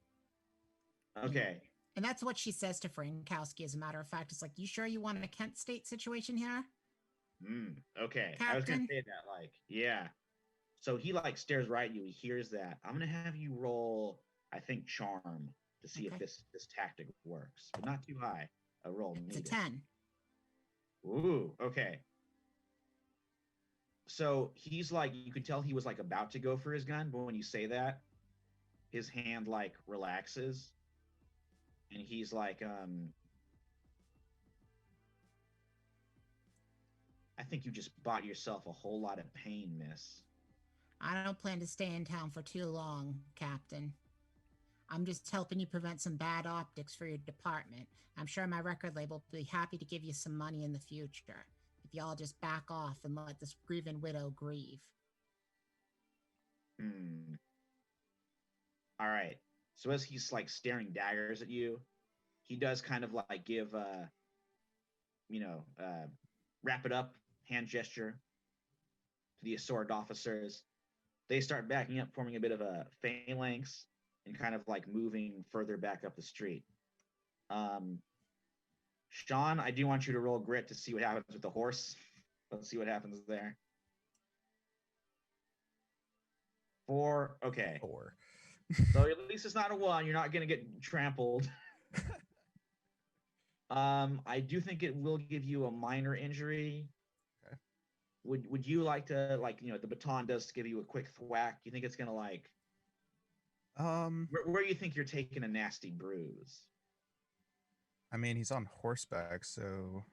Okay. And that's what she says to Frankowski, as a matter of fact. It's like, you sure you want a Kent State situation here? Okay. Captain? I was gonna say that, like, yeah. So he like stares right at you. He hears that. I'm gonna have you roll, I think, charm to see if this tactic works, but not too high. A roll It's needed. a 10. Ooh, okay. So he's like, you could tell he was like about to go for his gun, but when you say that, his hand like relaxes, and he's like, I think you just bought yourself a whole lot of pain, miss. I don't plan to stay in town for too long, Captain. I'm just helping you prevent some bad optics for your department. I'm sure my record label will be happy to give you some money in the future, if y'all just back off and let this grieving widow grieve. All right. So as he's like staring daggers at you, he does kind of like give wrap it up hand gesture to the assorted officers. They start backing up, forming a bit of a phalanx and kind of like moving further back up the street. Sean, I do want you to roll grit to see what happens with the horse. Let's see what happens there. 4. Okay. 4. So at least it's not a 1. You're not going to get trampled. I do think it will give you a minor injury. Okay. Would you like to, like, the baton does give you a quick thwack? You think it's going to like where you think you're taking a nasty bruise? I mean, he's on horseback, so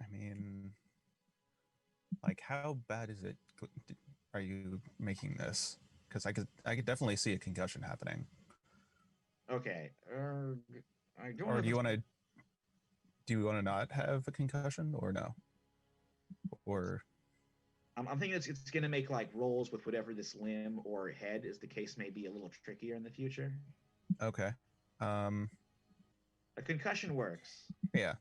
I mean, like, how bad is it? Are you making this? Because I could definitely see a concussion happening. Okay. I don't. Or do you want to? Do you want to not have a concussion, or no? Or I'm thinking it's going to make like rolls with whatever this limb or head is the case may be a little trickier in the future. Okay. A concussion works. Yeah.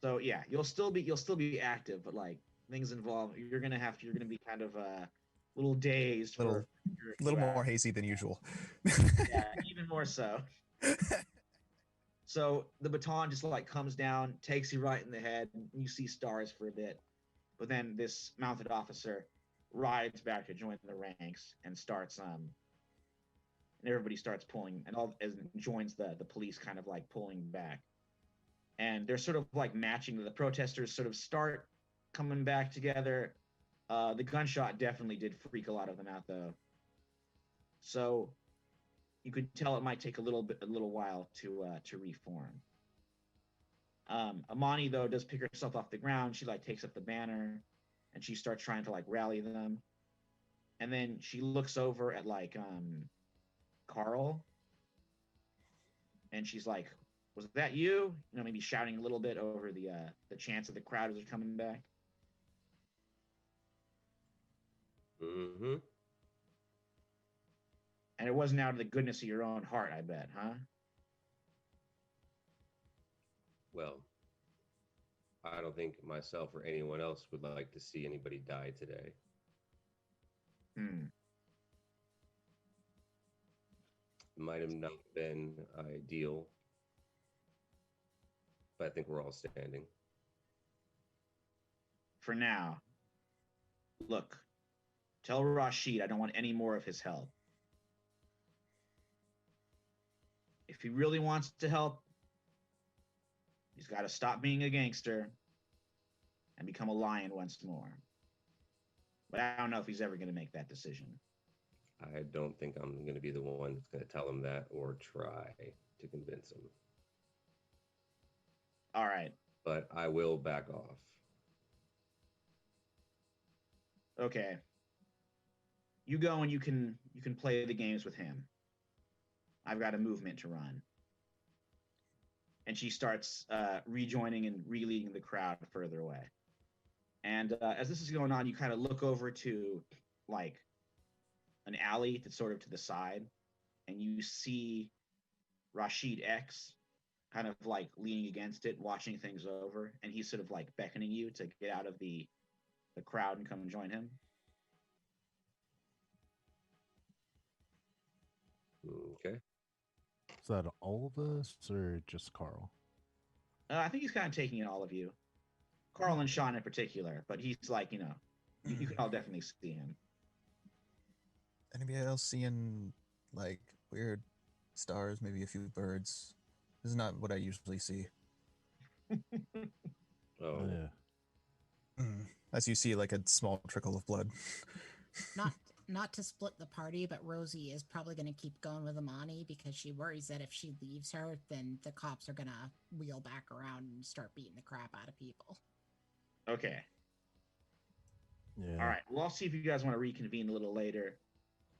So yeah, you'll still be active, but like things involved, you're gonna be kind of a little dazed, a little more hazy than usual. Yeah, even more so. So the baton just like comes down, takes you right in the head, and you see stars for a bit. But then this mounted officer rides back to join the ranks and starts and everybody starts pulling and joins the police kind of like pulling back. And they're sort of like matching. The protesters sort of start coming back together. The gunshot definitely did freak a lot of them out, though. So you could tell it might take a little while to reform. Amani, though, does pick herself off the ground. She like takes up the banner, and she starts trying to like rally them. And then she looks over at like Carl, and she's like, was that you? Maybe shouting a little bit over the chants of the crowd as they're coming back. Mm-hmm. And it wasn't out of the goodness of your own heart, I bet, huh? Well, I don't think myself or anyone else would like to see anybody die today. Might have not been ideal, but I think we're all standing. For now. Look, tell Rashid I don't want any more of his help. If he really wants to help, he's got to stop being a gangster and become a lion once more. But I don't know if he's ever going to make that decision. I don't think I'm going to be the one that's going to tell him that or try to convince him. All right. But I will back off. Okay. You go and you can play the games with him. I've got a movement to run. and she starts rejoining and re-leading the crowd further away. And as this is going on, you kind of look over to like an alley that's sort of to the side, and you see Rashid X kind of like leaning against it, watching things over, and he's sort of like beckoning you to get out of the crowd and come and join him. Okay. Is that all of us or just Carl? I think he's kind of taking in all of you, Carl and Sean in particular, but he's like, you can all definitely see him. Anybody else seeing like weird stars, maybe a few birds? This is not what I usually see. Oh, Yeah. As you see, like a small trickle of blood. Not to split the party, but Rosie is probably going to keep going with Amani because she worries that if she leaves her, then the cops are going to wheel back around and start beating the crap out of people. Okay. Yeah. All right. Well, I'll see if you guys want to reconvene a little later.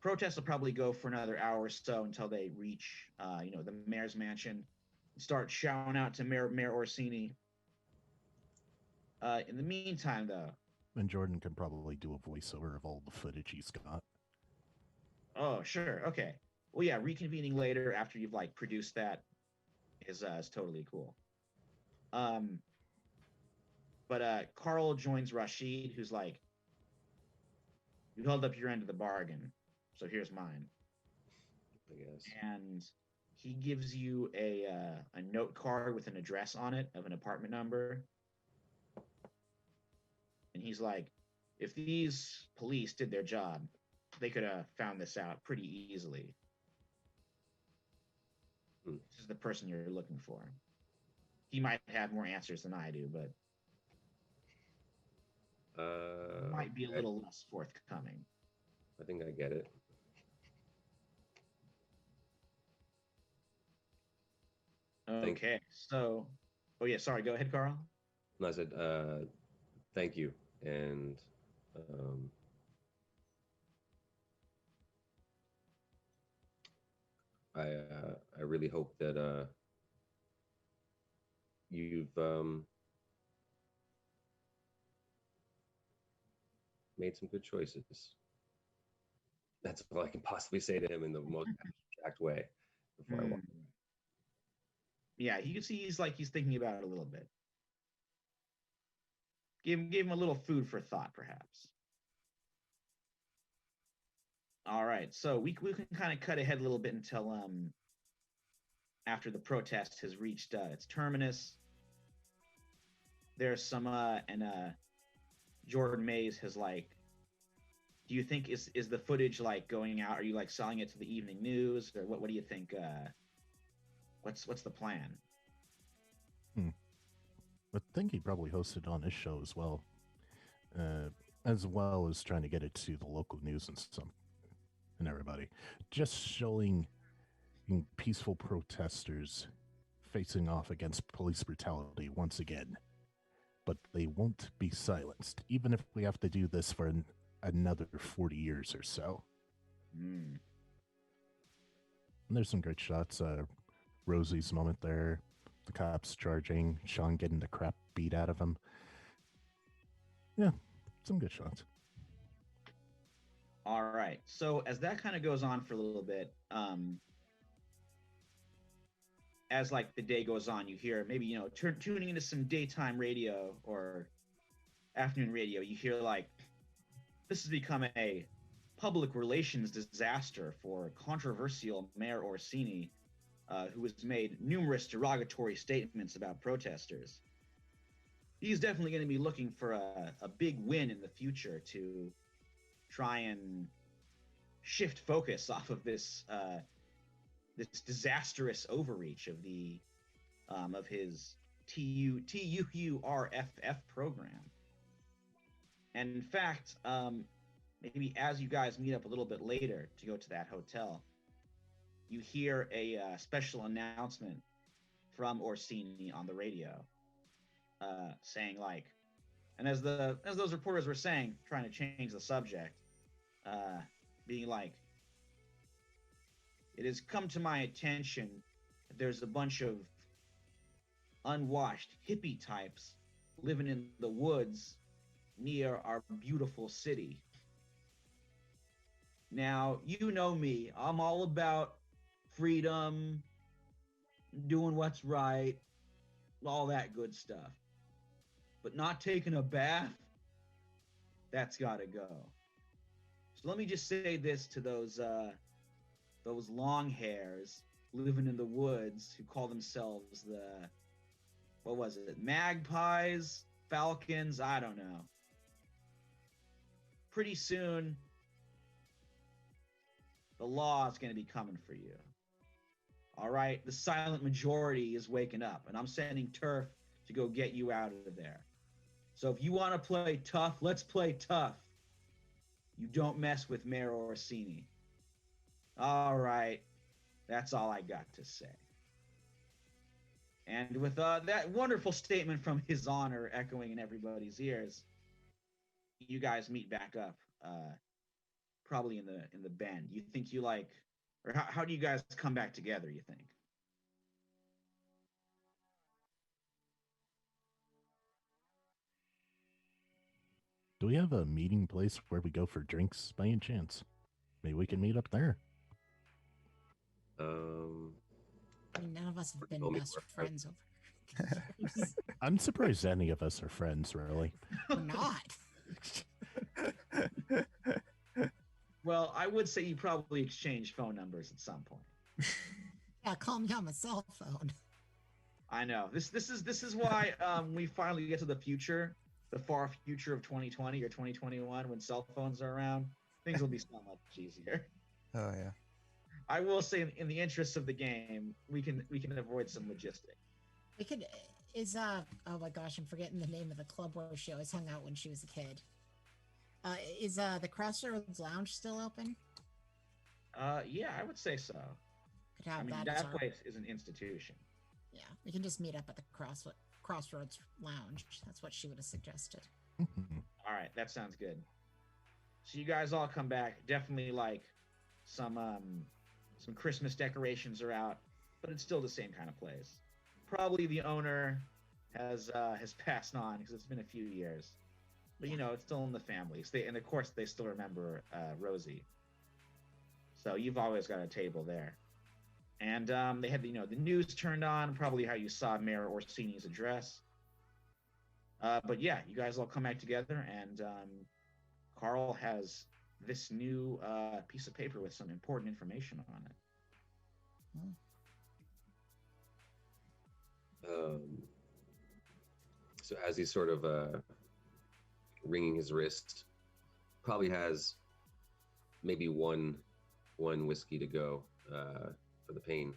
Protests will probably go for another hour or so until they reach, the mayor's mansion. Start shouting out to Mayor Orsini. In the meantime, though. And Jordan can probably do a voiceover of all the footage he's got. Oh, sure. Okay. Well, yeah, reconvening later after you've like produced that is totally cool. But Carl joins Rashid, who's like, "You held up your end of the bargain, so here's mine." I guess. And he gives you a note card with an address on it of an apartment number. And he's like, "If these police did their job, they could have found this out pretty easily. This is the person you're looking for." He might have more answers than I do, but might be a little less forthcoming. I think I get it. Okay, so, oh yeah, sorry, go ahead, Carl. And I said, thank you. And I really hope that you've made some good choices. That's all I can possibly say to him in the most abstract way before I walk. Yeah, you can see he's thinking about it a little bit. Give him a little food for thought, perhaps. All right, so we can kind of cut ahead a little bit until after the protest has reached its terminus. There's some Jordan Mays has like, do you think is the footage like going out? Are you like selling it to the evening news, or what do you think? What's the plan? I think he probably hosted on his show as well as trying to get it to the local news and everybody. Just showing peaceful protesters facing off against police brutality once again. But they won't be silenced, even if we have to do this for another 40 years or so. And there's some great shots. Rosie's moment there, the cops charging, Sean getting the crap beat out of him. Yeah, some good shots. All right. So as that kind of goes on for a little bit, as like the day goes on, you hear maybe tuning into some daytime radio or afternoon radio. You hear like, this has become a public relations disaster for controversial Mayor Orsini, who has made numerous derogatory statements about protesters. He's definitely going to be looking for a big win in the future to try and shift focus off of this this disastrous overreach of his TUURFF program. And in fact, maybe as you guys meet up a little bit later to go to that hotel, you hear a special announcement from Orsini on the radio, saying like, and as those reporters were saying, trying to change the subject, being like, "It has come to my attention that there's a bunch of unwashed hippie types living in the woods near our beautiful city. Now, you know me, I'm all about freedom, doing what's right, all that good stuff. But not taking a bath, that's got to go. So let me just say this to those long hairs living in the woods who call themselves the, what was it, magpies, falcons, I don't know. Pretty soon, the law is going to be coming for you. All right, the silent majority is waking up, and I'm sending turf to go get you out of there. So if you want to play tough, let's play tough. You don't mess with Mayor Orsini. All right, that's all I got to say. And with that wonderful statement from His Honor echoing in everybody's ears, you guys meet back up, probably in the bend. You think you like, or how do you guys come back together? You think? Do we have a meeting place where we go for drinks by any chance? Maybe we can meet up there. I mean, none of us have been Told me best we're friends over. I'm surprised any of us are friends, really. We're not. Well, I would say you probably exchanged phone numbers at some point. Yeah, call me on my cell phone. I know. This is why we finally get to the future, the far future of 2020 or 2021 when cell phones are around. Things will be so much easier. Oh yeah. I will say, in the interest of the game, we can avoid some logistics. We could oh my gosh, I'm forgetting the name of the club where she always hung out when she was a kid. Is the Crossroads Lounge still open? Yeah, I would say so. Could have I mean, that as that our- place is an institution. Yeah, we can just meet up at the Crossroads Lounge. That's what she would have suggested. All right, that sounds good. So you guys all come back. Definitely like some Christmas decorations are out, but it's still the same kind of place. Probably the owner has passed on because it's been a few years, but you know it's still in the family. And of course they still remember Rosie. So you've always got a table there. And they had the news turned on, probably how you saw Mayor Orsini's address. But yeah, you guys all come back together, and Carl has this new piece of paper with some important information on it. So as he's sort of wringing his wrist, probably has maybe one whiskey to go for the pain,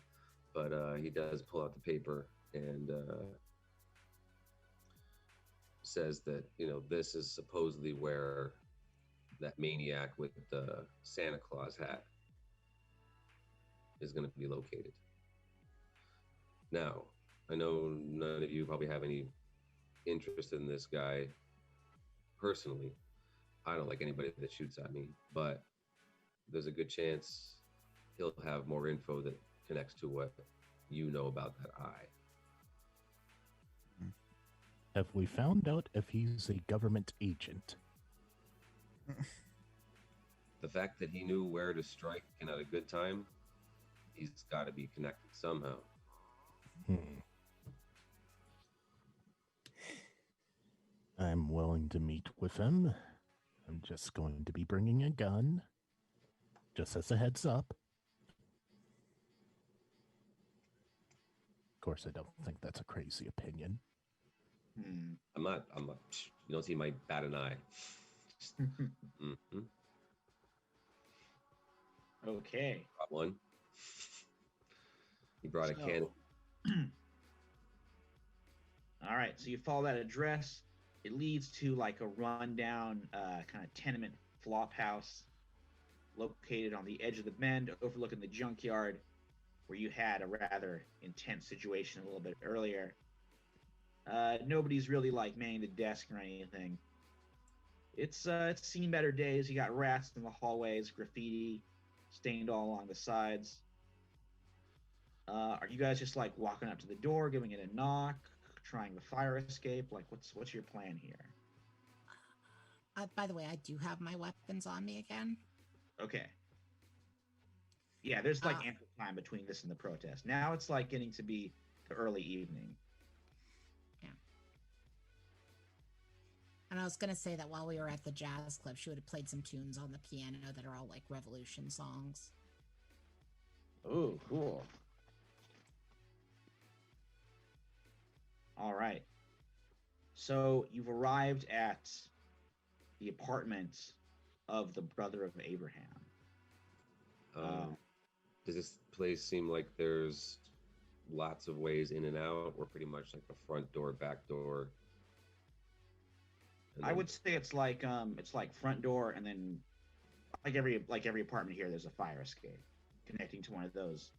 but he does pull out the paper and says that this is supposedly where that maniac with the Santa Claus hat is going to be located. Now, I know none of you probably have any interest in this guy personally. I don't like anybody that shoots at me, but there's a good chance he'll have more info that connects to what you know about that eye. Have we found out if he's a government agent? The fact that he knew where to strike and at a good time, he's got to be connected somehow. I'm willing to meet with him. I'm just going to be bringing a gun, just as a heads up. Of course, I don't think that's a crazy opinion. I'm not, you don't see my bat an eye. Okay. Brought one. He brought a can. All right, so you follow that address. It leads to like a rundown kind of tenement flop house located on the edge of the bend, overlooking the junkyard where you had a rather intense situation a little bit earlier. Nobody's really like manning the desk or anything. It's seen better days. You got rats in the hallways, graffiti stained all along the sides. Are you guys just like walking up to the door, giving it a knock? trying the fire escape? Like, what's your plan here? By the way, I do have my weapons on me again. Okay. Yeah, there's like Uh, ample time between this and the protest. Now it's like getting to be the early evening. Yeah. And I was gonna say that while we were at the jazz club, she would have played some tunes on the piano that are all like revolution songs. Oh, cool. All right. So you've arrived at the apartment of the brother of Abraham. Does this place seem like there's lots of ways in and out, or pretty much like a front door, back door? I would say it's like front door, and then like every apartment here, there's a fire escape connecting to one of those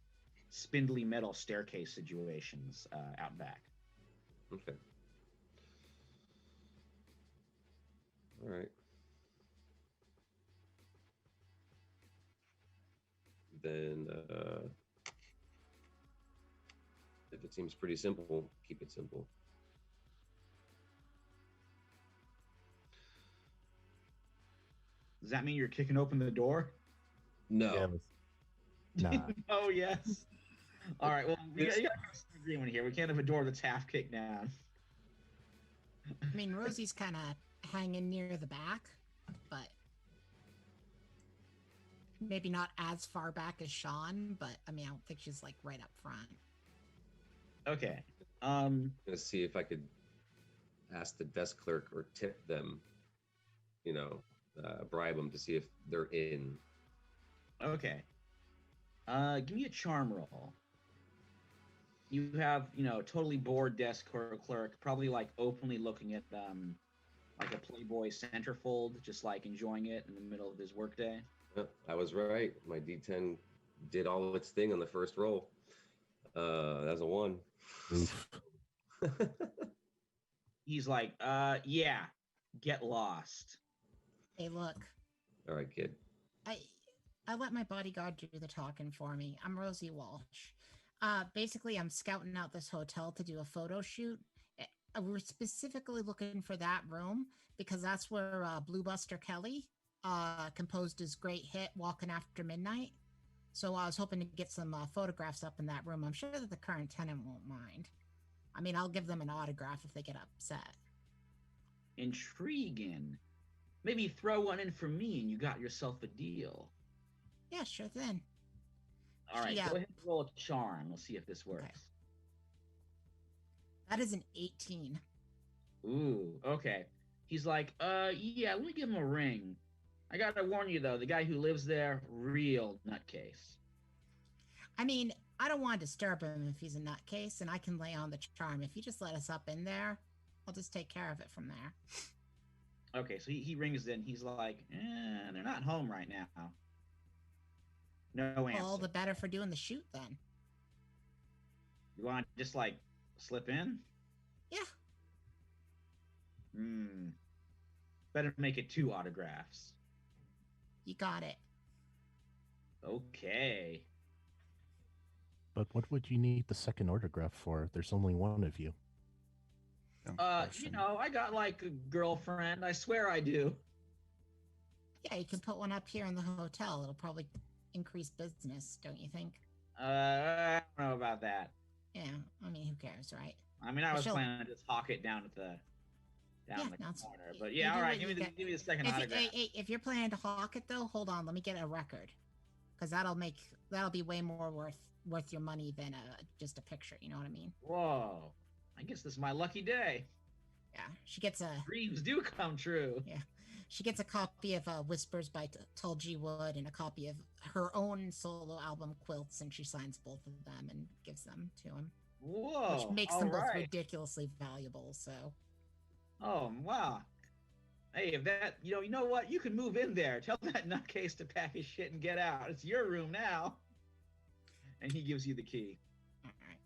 spindly metal staircase situations out back. Okay. All right. Then, if it seems pretty simple, keep it simple. Does that mean you're kicking open the door? No. Nah. Oh yes. All right. Well, we got some agreement here. We can't have a door that's half kicked down. I mean, Rosie's kind of hanging near the back, but maybe not as far back as Sean. But I mean, I don't think she's like right up front. Okay. I'm gonna see if I could ask the desk clerk or tip them, bribe them to see if they're in. Okay. Give me a charm roll. You have, totally bored desk clerk, probably like openly looking at like a Playboy centerfold, just like enjoying it in the middle of his workday. I was right. My D10 did all its thing on the first roll. That's a 1. Oof. He's like, yeah, get lost. Hey, look, All right, kid. I let my bodyguard do the talking for me. I'm Rosie Walsh. Basically, I'm scouting out this hotel to do a photo shoot. We're specifically looking for that room because that's where Blue Buster Kelly composed his great hit "Walking After Midnight." So I was hoping to get some photographs up in that room. I'm sure that the current tenant won't mind. I mean, I'll give them an autograph if they get upset. Intriguing. Maybe throw one in for me and you got yourself a deal. Yeah, sure thing. All right, go ahead and roll a charm. We'll see if this works. Okay. That is an 18. Ooh, okay. He's like, yeah, let me give him a ring. I gotta warn you though, the guy who lives there, real nutcase. I mean, I don't want to disturb him if he's a nutcase, and I can lay on the charm. If you just let us up in there, I'll just take care of it from there. Okay, so he rings in. He's like, they're not home right now. No answer. All the better for doing the shoot then. You want to just like slip in? Yeah. Better make it 2 autographs. You got it. Okay. But what would you need the second autograph for? There's only one of you. I got like a girlfriend. I swear I do. Yeah, you can put one up here in the hotel. It'll probably increase business, don't you think? I don't know about that. Yeah, I mean, who cares, right? I mean, I was planning to just hawk it down at the corner. But yeah, all right, give me the second autograph. If you're planning to hawk it though, hold on, let me get a record, because that'll be way more worth your money than just a picture. You know what I mean? Whoa! I guess this is my lucky day. Yeah, she gets a dreams do come true. Yeah, she gets a copy of Whispers by Tulgey Wood and a copy of her own solo album Quilts, and she signs both of them and gives them to him. Whoa! Which makes them both ridiculously valuable. So. Oh wow! Hey, if that you know what, you can move in there. Tell that nutcase to pack his shit and get out. It's your room now. And he gives you the key. All right.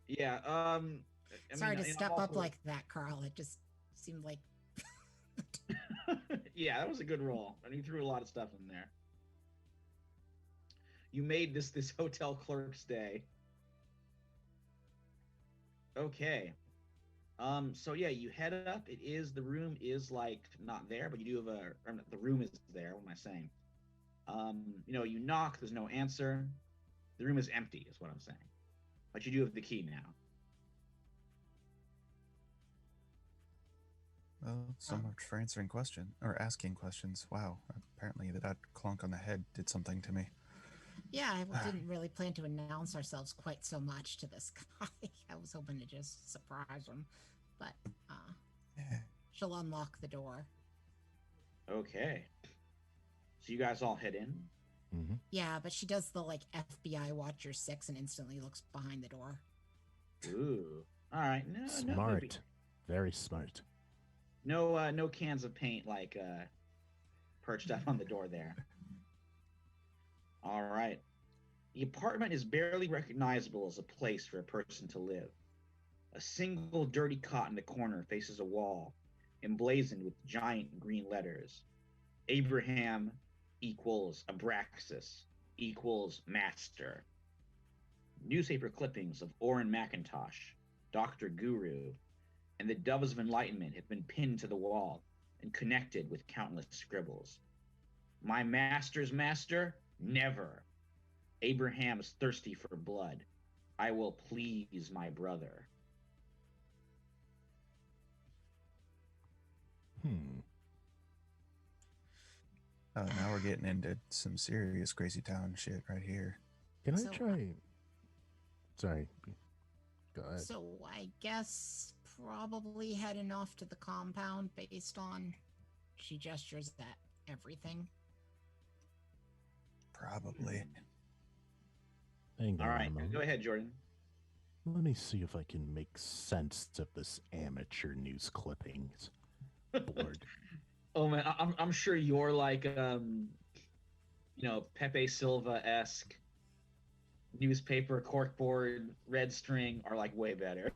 Yeah. Sorry to step up like that, Carl. It just seemed like. Yeah, that was a good roll, and you threw a lot of stuff in there. You made this hotel clerk's day. Okay. So yeah, you head up. The room is like not there, but you do have the room is there. What am I saying? You knock, there's no answer. The room is empty, is what I'm saying. But you do have the key now. Well, so much for answering questions or asking questions. Wow. Apparently that clunk on the head did something to me. Yeah, I didn't really plan to announce ourselves quite so much to this guy. I was hoping to just surprise him, but she'll unlock the door. Okay. So you guys all head in. Mm-hmm. Yeah, but she does the like FBI Watcher 6 and instantly looks behind the door. Ooh. All right. Smart. Very smart. No cans of paint like perched up on the door there. All right. The apartment is barely recognizable as a place for a person to live. A single dirty cot in the corner faces a wall, emblazoned with giant green letters. Abraham equals Abraxas equals master. Newspaper clippings of Orrin McIntosh, Dr. Guru, and the Doves of Enlightenment have been pinned to the wall and connected with countless scribbles. My master's master? Never. Abraham is thirsty for blood. I will please my brother. Oh, now we're getting into some serious crazy town shit right here. Can I try? Sorry. Go ahead. So I guess probably heading off to the compound based on she gestures at everything. Probably. Hang on All right, a moment. go ahead, Jordan. Let me see if I can make sense of this amateur news clippings board. Oh man, I'm sure you're like Pepe Silva-esque newspaper corkboard red string are like way better.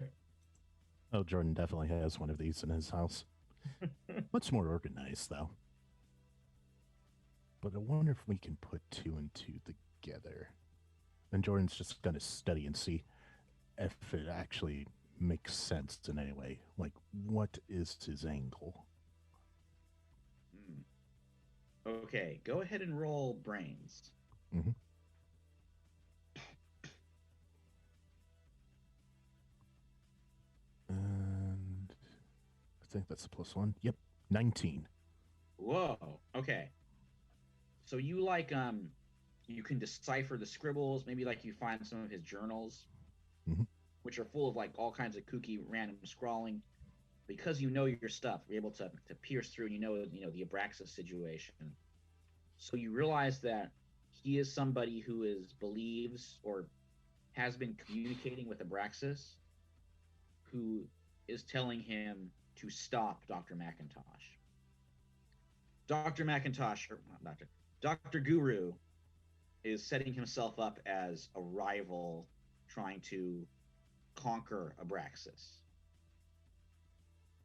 Oh, Jordan definitely has one of these in his house. Much more organized though. But I wonder if we can put two and two together. And Jordan's just gonna study and see if it actually makes sense in any way. Like, what is his angle? Okay, go ahead and roll brains. Mm-hmm. And I think that's a +1. Yep, 19. Whoa. Okay. So you like you can decipher the scribbles. Maybe like you find some of his journals, which are full of like all kinds of kooky random scrawling. Because you know your stuff, you're able to pierce through, and you know the Abraxas situation. So you realize that he is somebody who believes or has been communicating with Abraxas, who is telling him to stop Dr. McIntosh. Dr. McIntosh, or not Dr. Guru is setting himself up as a rival trying to conquer Abraxas.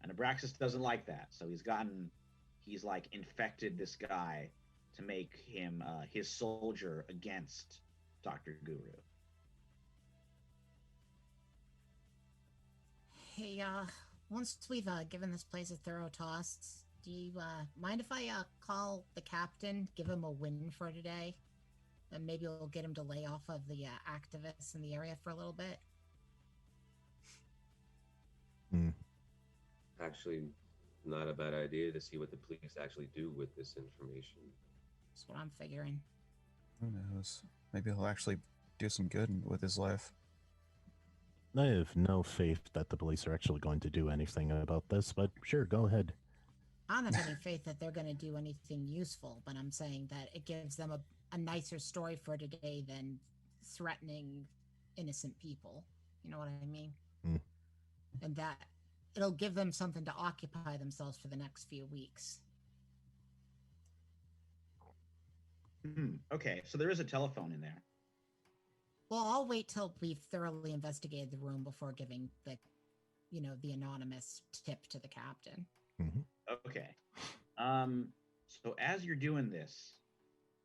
And Abraxas doesn't like that, so he's like infected this guy to make him his soldier against Dr. Guru. Hey, once we've given this place a thorough toss, do you mind if I call the captain, give him a win for today? And maybe we'll get him to lay off of the activists in the area for a little bit? Actually, not a bad idea to see what the police actually do with this information. That's what I'm figuring. Who knows? Maybe he'll actually do some good with his life. I have no faith that the police are actually going to do anything about this, but sure, go ahead. I don't have any faith that they're going to do anything useful, but I'm saying that it gives them a nicer story for today than threatening innocent people. You know what I mean? And that it'll give them something to occupy themselves for the next few weeks. Okay, so there is a telephone in there. Well, I'll wait till we've thoroughly investigated the room before giving the anonymous tip to the captain. Okay. So as you're doing this,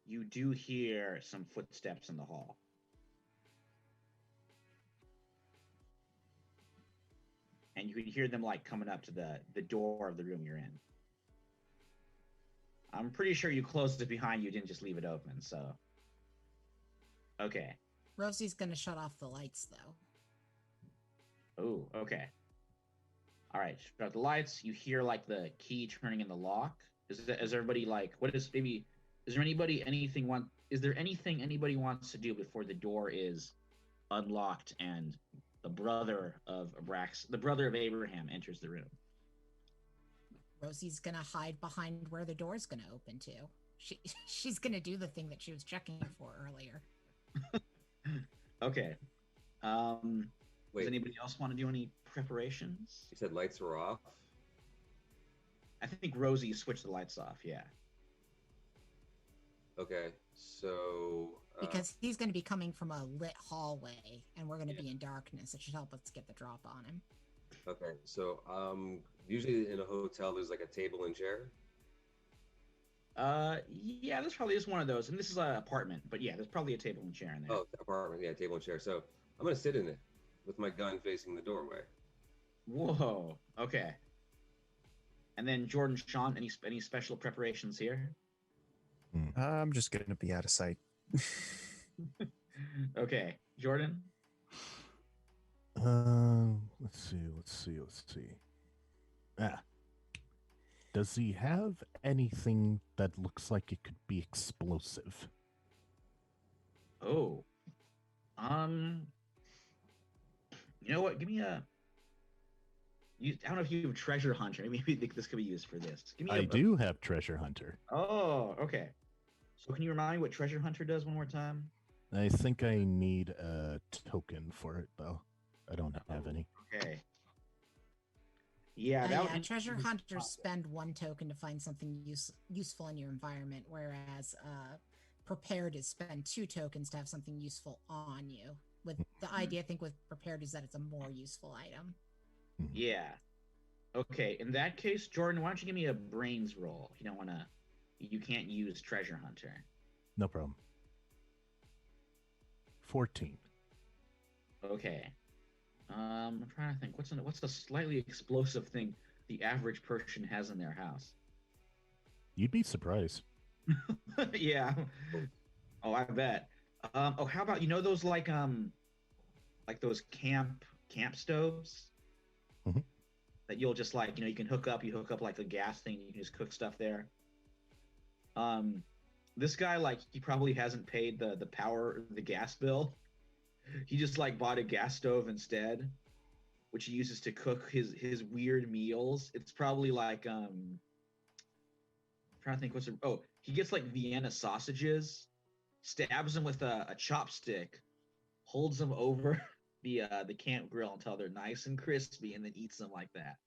you do hear some footsteps in the hall. and you can hear them like coming up to the door of the room you're in. I'm pretty sure you closed it behind you, didn't just leave it open. So, okay. Rosie's gonna shut off the lights though. Oh, okay. All right. Shut out the lights. You hear like the key turning in the lock. Is everybody like? What is maybe? Is there anybody anything want? Is there anything anybody wants to do before the door is unlocked and the brother of Abraham enters the room? Rosie's gonna hide behind where the door's gonna open to. She's gonna do the thing that she was checking for earlier. Okay. Does Wait, anybody else want to do any preparations? you said lights were off? I think Rosie switched the lights off. Yeah. Okay, so Because he's gonna be coming from a lit hallway, and we're gonna be in darkness. It should help us get the drop on him. okay, so usually in a hotel there's like a table and chair. Yeah, this probably is one of those, and this is an apartment, but yeah, there's probably a table and chair in there. Oh, apartment, yeah, table and chair. So I'm gonna sit in it with my gun facing the doorway. Whoa. Okay. And then Jordan, Sean, any special preparations here? I'm just gonna be out of sight. Okay, Jordan. Let's see. Ah. Does he have anything that looks like it could be explosive? Oh. You know what? Give me a. I don't know if you have treasure hunter. Maybe this could be used for this. Give me. I do have treasure hunter. Oh, okay. So can you remind me what treasure hunter does one more time? I think I need a token for it though. I don't have any. Okay. Yeah, treasure hunters spend 1 token to find something useful in your environment, whereas prepared is spend 2 tokens to have something useful on you. With the idea, I think, with prepared is that it's a more useful item. Yeah. Okay. In that case, Jordan, why don't you give me a brains roll? If you don't want to, you can't use treasure hunter. No problem. 14. Okay. I'm trying to think. What's a slightly explosive thing the average person has in their house? You'd be surprised. Yeah. Oh, I bet. How about those like those camp stoves that you'll just like you can hook up. You hook up like a gas thing. You can just cook stuff there. This guy like he probably hasn't paid the gas bill. He just like bought a gas stove instead, which he uses to cook his weird meals. It's probably like I'm trying to think he gets like Vienna sausages, stabs them with a chopstick, holds them over the camp grill until they're nice and crispy, and then eats them like that.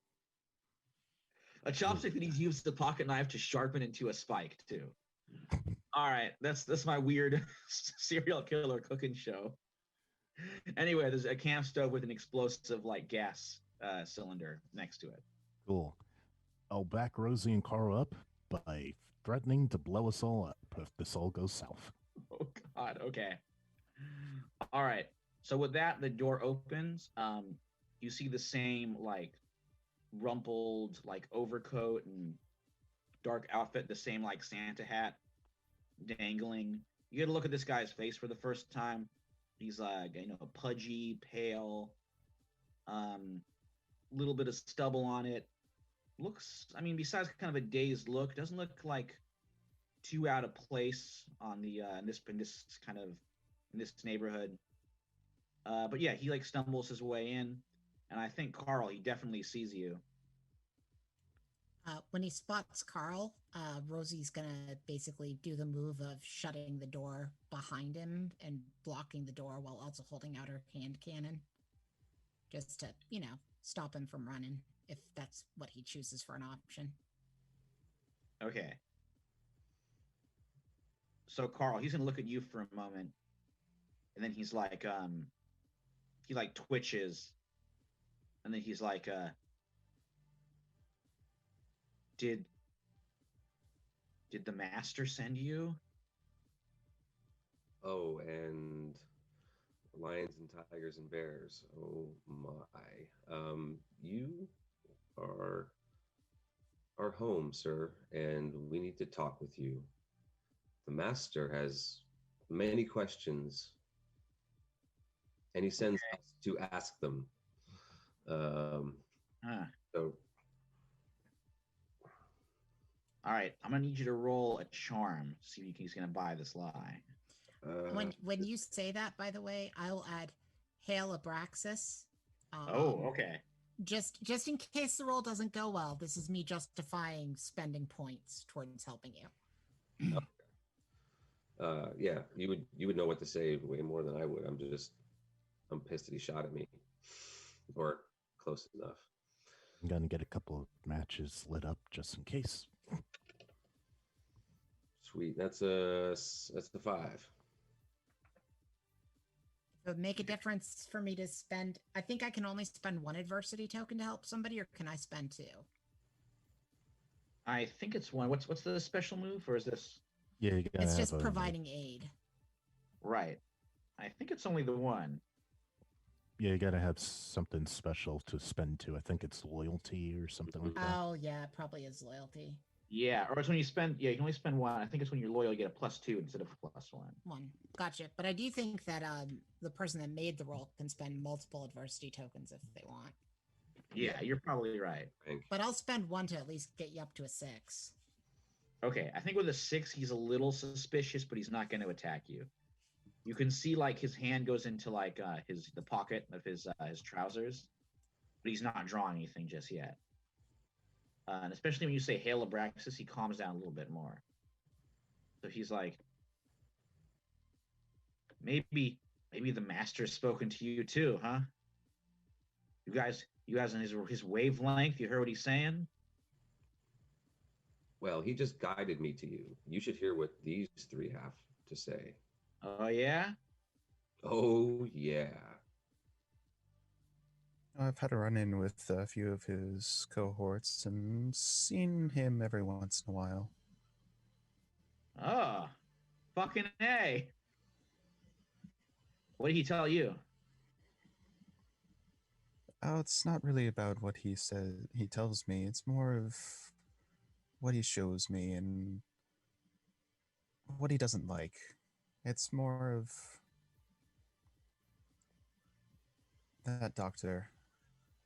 A chopstick that he's used the pocket knife to sharpen into a spike too. All right, that's my weird serial killer cooking show. Anyway, there's a camp stove with an explosive like gas cylinder next to it. Cool. I'll back Rosie and Carl up by threatening to blow us all up if this all goes south. Oh God. Okay. All right. So with that, the door opens. You see the same like rumpled like overcoat and dark outfit, the same like Santa hat dangling. You get a look at this guy's face for the first time. He's like, pudgy, pale, little bit of stubble on it. Looks, besides kind of a dazed look, doesn't look like too out of place on the in this neighborhood. But yeah, he like stumbles his way in, and I think Carl, he definitely sees you. When he spots Carl, Rosie's gonna basically do the move of shutting the door behind him and blocking the door while also holding out her hand cannon, just to, stop him from running, if that's what he chooses for an option. Okay. So Carl, he's gonna look at you for a moment, and then he's like, he like twitches, and then he's like, Did the master send you? Oh, and lions and tigers and bears. Oh my. You are our home, sir, and we need to talk with you. The master has many questions, and he sends us to ask them. Um, Huh. so, All right, I'm gonna need you to roll a charm. See if he's gonna buy this lie. When you say that, by the way, I'll add Hail Abraxas. Okay. Just in case the roll doesn't go well, this is me justifying spending points towards helping you. yeah, you would know what to say way more than I would. I'm pissed that he shot at me, or close enough. I'm gonna get a couple of matches lit up just in case. Sweet, that's the 5. It would make a difference for me to spend. I think I can only spend 1 adversity token to help somebody, or can I spend 2? I think it's 1. What's the special move, or is this? Yeah, you gotta It's have just providing aid. Right. I think it's only the 1. Yeah, you gotta have something special to spend 2. I think it's loyalty or something like that. Oh yeah, it probably is loyalty. Yeah, or it's when you spend. Yeah, you can only spend 1. I think it's when you're loyal, you get a +2 instead of +1. 1. Gotcha. But I do think that the person that made the roll can spend multiple adversity tokens if they want. Yeah, you're probably right. But I'll spend 1 to at least get you up to a 6. Okay, I think with a 6, he's a little suspicious, but he's not going to attack you. You can see like his hand goes into like the pocket of his trousers, but he's not drawing anything just yet. And especially when you say Hail Abraxas, he calms down a little bit more. So he's like, maybe the master's spoken to you too, huh? You guys on his wavelength. You heard what he's saying? Well, he just guided me to you. You should hear what these 3 have to say. Oh yeah. Oh yeah. I've had a run-in with a few of his cohorts and seen him every once in a while. Oh, fucking A. What did he tell you? Oh, it's not really about what he tells me. It's more of what he shows me and what he doesn't like. It's more of that doctor.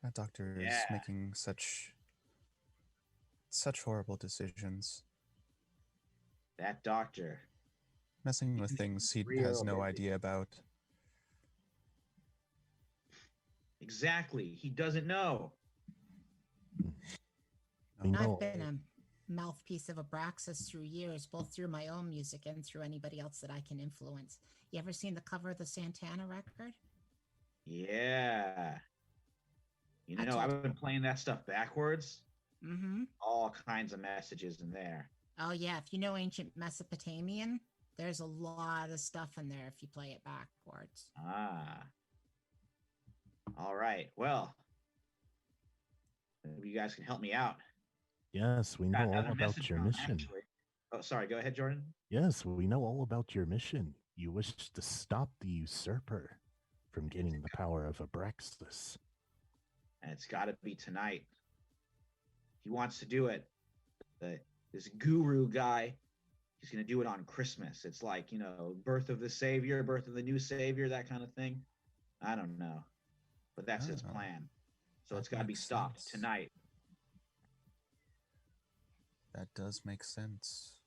That doctor is Yeah. making such horrible decisions. That doctor. Messing with things he Real has no busy. idea about. Exactly. He doesn't know. We know I've been a mouthpiece of Abraxas through years, both through my own music and through anybody else that I can influence. You ever seen the cover of the Santana record? Yeah. You know, I've been playing that stuff backwards. Mm-hmm. All kinds of messages in there. Oh yeah, if you know ancient Mesopotamian, there's a lot of stuff in there if you play it backwards. Ah. All right. Well, maybe you guys can help me out. Yes, we know Got all another about message your from, mission. actually. Oh, sorry. Go ahead, Jordan. Yes, we know all about your mission. You wish to stop the usurper from gaining the power of Abraxas. And it's got to be tonight. He wants to do it. This guru guy, he's going to do it on Christmas. It's like, you know, birth of the savior, birth of the new savior, that kind of thing. I don't know. But that's his plan. So it's got to be stopped tonight. That does make sense.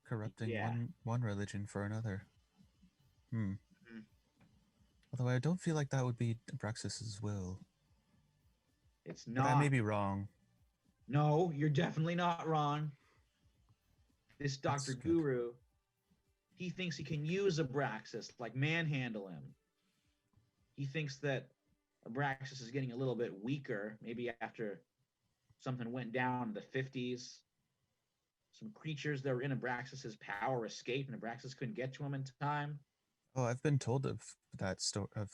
Corrupting one religion for another. Although I don't feel like that would be Abraxas's will. It's not. But I may be wrong. No, you're definitely not wrong. This Dr. Guru, he thinks he can use Abraxas, like manhandle him. He thinks that Abraxas is getting a little bit weaker, maybe after something went down in the 50s. Some creatures that were in Abraxas's power escaped, and Abraxas couldn't get to him in time. Oh, I've been told of that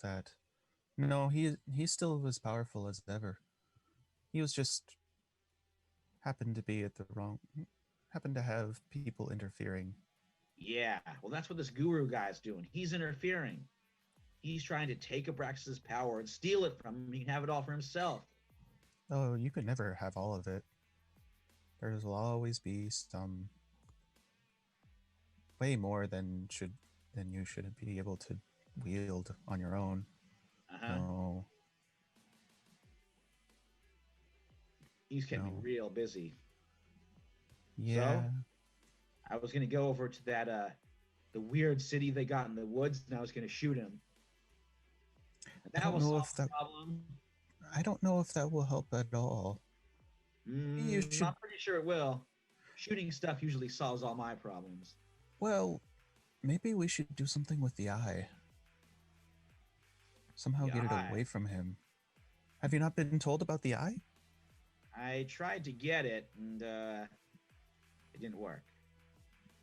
that. No, he's still as powerful as ever. He was just happened to have people interfering. Yeah, well, that's what this guru guy's doing. He's interfering. he's trying to take Abraxas's power and steal it from him. He can have it all for himself. Oh, you could never have all of it. There will always be some way more than you should be able to wield on your own. No. He's kept me real busy. Yeah. So, I was gonna go over to that the weird city they got in the woods, and I was gonna shoot him. That will solve the problem. I don't know if that will help at all. I'm pretty sure it will. Shooting stuff usually solves all my problems. Well, maybe we should do something with the eye. Somehow get it away from him. Have you not been told about the eye? I tried to get it, and it didn't work.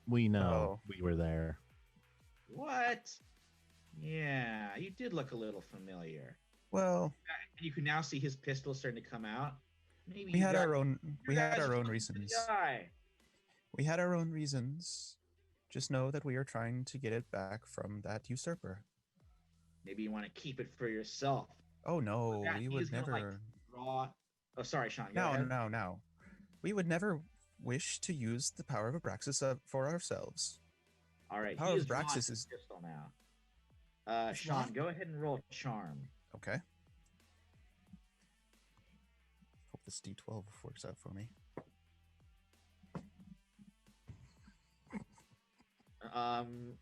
We know. We were there. What? Yeah, you did look a little familiar. Well, you can now see his pistol starting to come out. Maybe we had our own reasons. We had our own reasons. Just know that we are trying to get it back from that usurper. Maybe you want to keep it for yourself. Oh no, we would never. Oh, sorry, Sean. No. We would never wish to use the power of Abraxas for ourselves. All right. Power of Abraxas is pistol now. Sean, go ahead and roll charm. Okay. Hope this D12 works out for me.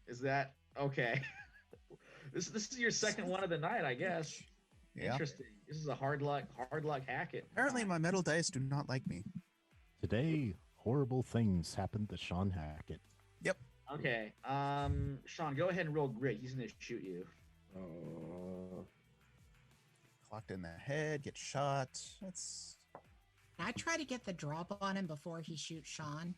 Is that okay? This is your second one of the night, I guess. Yeah. Interesting. This is a hard luck hack it. Apparently my metal dice do not like me. Today, horrible things happened to Sean Hackett. Yep. Okay. Sean, go ahead and roll grit. He's gonna shoot you. Clocked in the head, get shot. That's. I try to get the drop on him before he shoots Sean,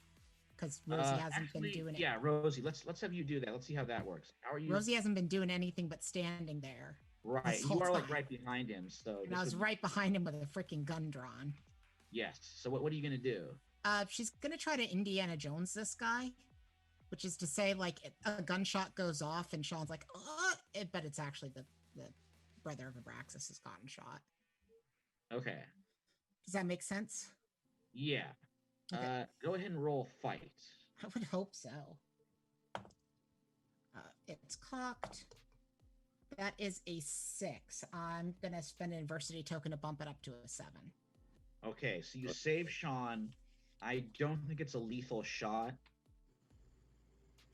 because Rosie hasn't been doing it. Yeah, Rosie, let's have you do that. Let's see how that works. How are you? Rosie hasn't been doing anything but standing there. Right, you are like right behind him. So and I was right behind him with a freaking gun drawn. Yes. So what are you gonna do? She's gonna try to Indiana Jones this guy, which is to say, like, a gunshot goes off and Sean's like, but it's actually the brother of Abraxas has gotten shot. Okay. Does that make sense? Yeah. Okay. Go ahead and roll fight. I would hope so. It's cocked. That is a 6. I'm gonna spend an adversity token to bump it up to a 7. Okay, so you save Sean. I don't think it's a lethal shot.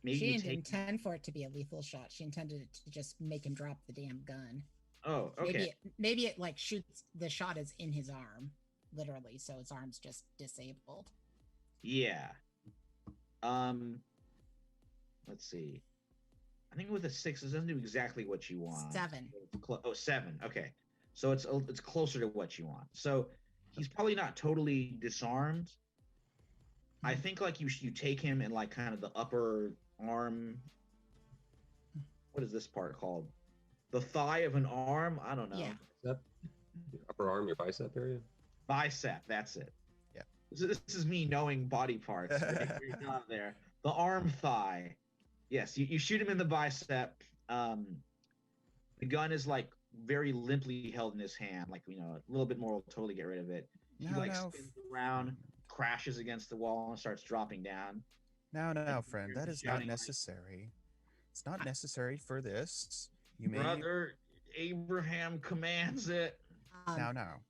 Maybe she didn't intend for it to be a lethal shot. She intended it to just make him drop the damn gun. Oh, okay. Maybe it like shoots. The shot is in his arm, literally, so his arm's just disabled. Yeah. Let's see. I think with a 6, it doesn't do exactly what you want. 7. 7. Okay, so it's closer to what you want. So he's probably not totally disarmed. Mm-hmm. I think like you take him in like kind of the upper arm. What is this part called? The thigh of an arm? I don't know. Yeah. Your upper arm, your bicep area? Bicep, that's it. Yeah. This is me knowing body parts. You're not there. The arm thigh. Yes, you shoot him in the bicep. The gun is like very limply held in his hand. Like, a little bit more will totally get rid of it. He spins around, crashes against the wall, and starts dropping down. Now, friend, that is not necessary. It's not necessary for this. Brother Abraham commands it. Now.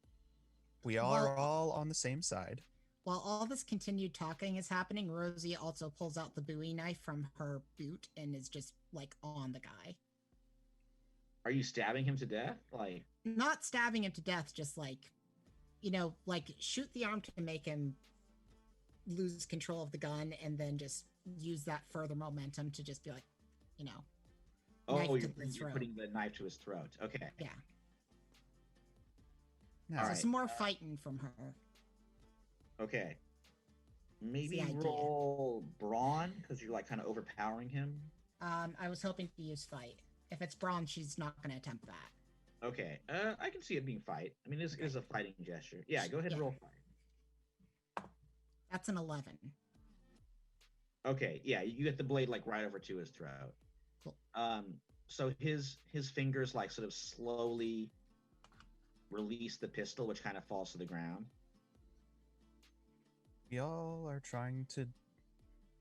We are all on the same side. While all this continued talking is happening, Rosie also pulls out the Bowie knife from her boot and is just, like, on the guy. Are you stabbing him to death? Like, not stabbing him to death, just, like, shoot the arm to make him lose control of the gun and then just use that further momentum to just be like, Oh, you're putting the knife to his throat. Okay. Yeah. No. So some more fighting from her. Okay. Maybe roll brawn because you're like kind of overpowering him. I was hoping to use fight. If it's brawn, she's not going to attempt that. Okay. I can see it being fight. I mean, this is a fighting gesture. Yeah, go ahead and roll fight. That's an 11. Okay. Yeah, you get the blade like right over to his throat. Cool. So his fingers like sort of slowly release the pistol, which kind of falls to the ground. We all are trying to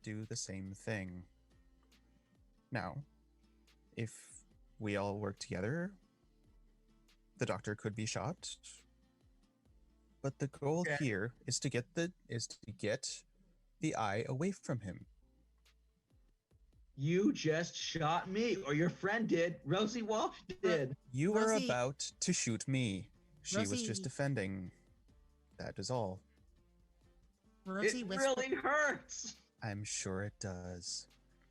do the same thing. Now, if we all work together, the doctor could be shot. But the goal Okay. here is to get the eye away from him. You just shot me, or your friend did. Rosie Walsh did. You were Rosie- about to shoot me. She was just Rosie- defending. That is all. Rosie It whispered. really hurts. I'm sure it does.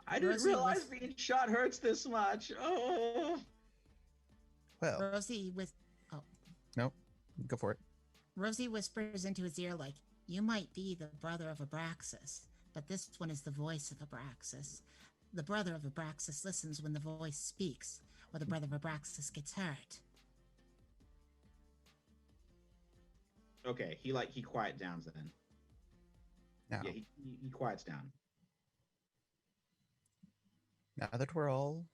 I didn't Rosie realize whis- being shot hurts this much. Oh. Well, Rosie with. Oh, no, go for it. Rosie whispers into his ear like, "You might be the brother of Abraxas, but this one is the voice of Abraxas. The brother of Abraxas listens when the voice speaks, or the brother of Abraxas gets hurt." Okay, he quiet down then. Now, Yeah, he quiets down. now that we're all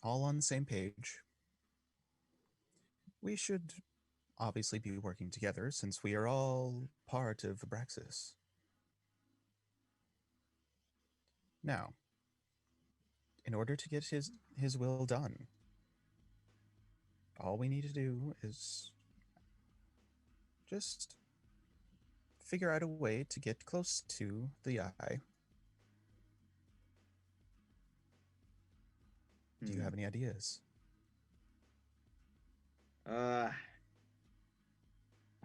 on the same page, we should obviously be working together since we are all part of Abraxas. Now, in order to get his will done, all we need to do is just figure out a way to get close to the eye. Do you have any ideas? I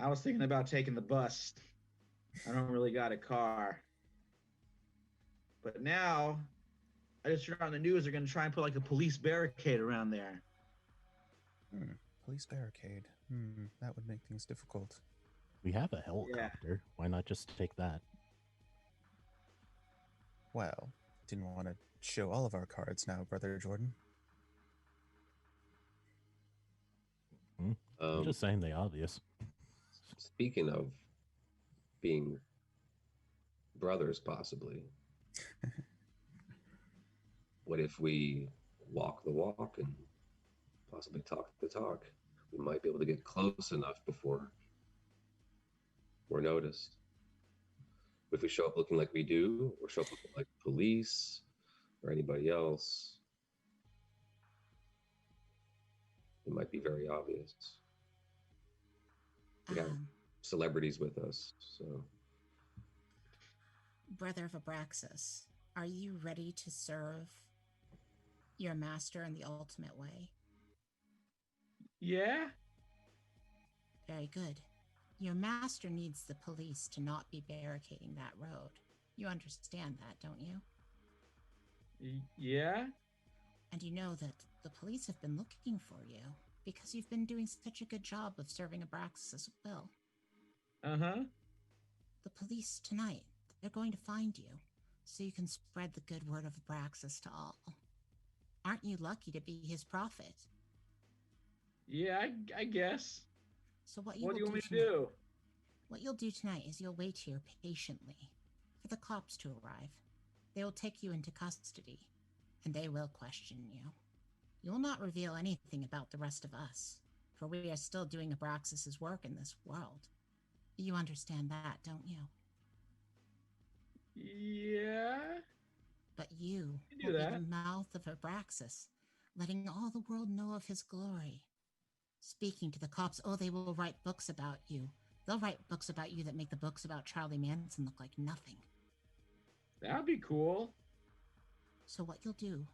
was thinking about taking the bus. I don't really got a car. But now, I just heard on the news they're going to try and put like a police barricade around there. Police barricade. That would make things difficult. We have a helicopter. Why not just take that? Well, didn't want to show all of our cards now, Brother Jordan. I'm just saying the obvious. Speaking of being brothers, possibly, what if we walk the walk and possibly talk the talk? We might be able to get close enough before we're noticed. If we show up looking like we do, or show up looking like police or anybody else, it might be very obvious. We have celebrities with us, so. Brother of Abraxas, are you ready to serve your master in the ultimate way? Yeah? Very good. Your master needs the police to not be barricading that road. You understand that, don't you? Yeah? And you know that the police have been looking for you because you've been doing such a good job of serving Abraxas well. Uh-huh. The police tonight, they're going to find you so you can spread the good word of Abraxas to all. Aren't you lucky to be his prophet? Yeah, I guess. So what do you want me to tonight, do? What you'll do tonight is you'll wait here patiently for the cops to arrive. They will take you into custody, and they will question you. You will not reveal anything about the rest of us, for we are still doing Abraxas's work in this world. You understand that, don't you? Yeah? But you do will be that. the mouth of Abraxas, letting all the world know of his glory. Speaking to the cops, they will write books about you. They'll write books about you that make the books about Charlie Manson look like nothing. That'd be cool. So what you'll do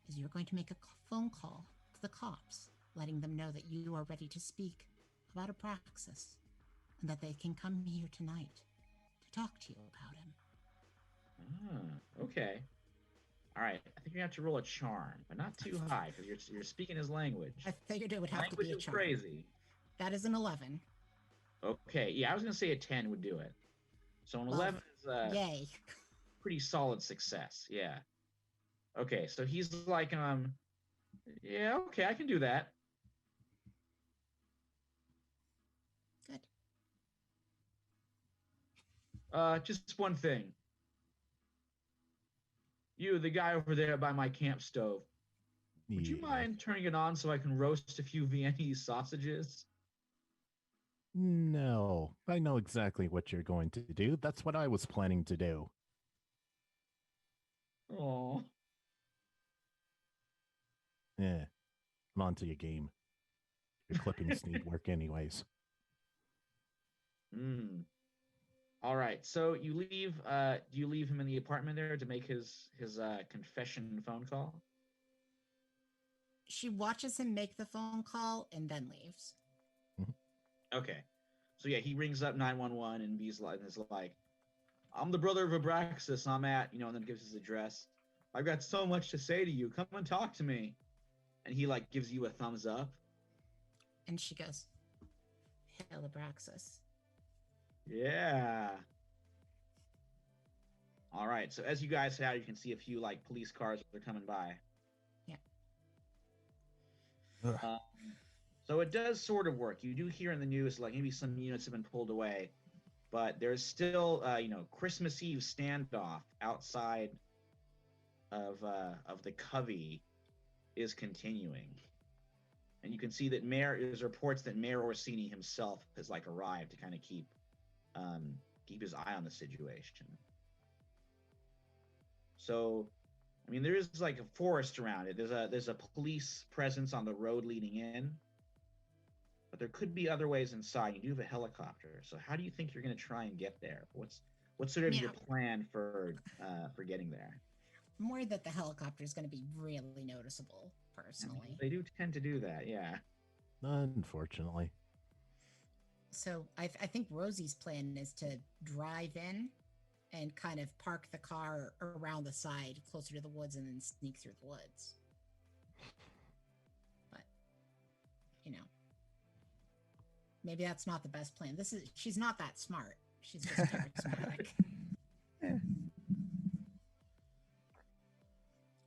is you're going to make a phone call to the cops, letting them know that you are ready to speak about Abraxas, and that they can come here tonight to talk to you about him. Okay. All right. I think you have to roll a charm, but not too high because you're speaking his language. I figured it would have to Language be a is charm. crazy. That is an 11. Okay. Yeah, I was gonna say a 10 would do it. So an 11 is Yay. pretty solid success. Yeah. Okay. So he's like, yeah. Okay, I can do that. Good. Just one thing. You, the guy over there by my camp stove. Would you Yeah. mind turning it on so I can roast a few Viennese sausages? No, I know exactly what you're going to do. That's what I was planning to do. Oh. Yeah, I'm on to your game. Your clippings need work anyways. Hmm. All right. So you leave. Do you leave him in the apartment there to make his confession phone call? She watches him make the phone call and then leaves. Okay. So yeah, he rings up 911 and is like, "I'm the brother of Abraxas. I'm at and then gives his address. I've got so much to say to you. Come and talk to me." And he like gives you a thumbs up. And she goes, Hail Abraxas. Yeah. All right. So as you guys head out, you can see a few like police cars that are coming by. Yeah. Um, so it does sort of work. You do hear in the news like maybe some units have been pulled away, but there's still Christmas Eve standoff outside of the Covey is continuing, and you can see that there's reports that Mayor Orsini himself has like arrived to kind of keep his eye on the situation. So, I mean, there is like a forest around it. There's a police presence on the road leading in, but there could be other ways inside. You do have a helicopter, so how do you think you're going to try and get there? What's sort of your plan for getting there? I'm worried that the helicopter is going to be really noticeable, personally. They do tend to do that, yeah. Unfortunately. So I think Rosie's plan is to drive in and kind of park the car around the side closer to the woods and then sneak through the woods. But, maybe that's not the best plan. She's not that smart. She's just charismatic.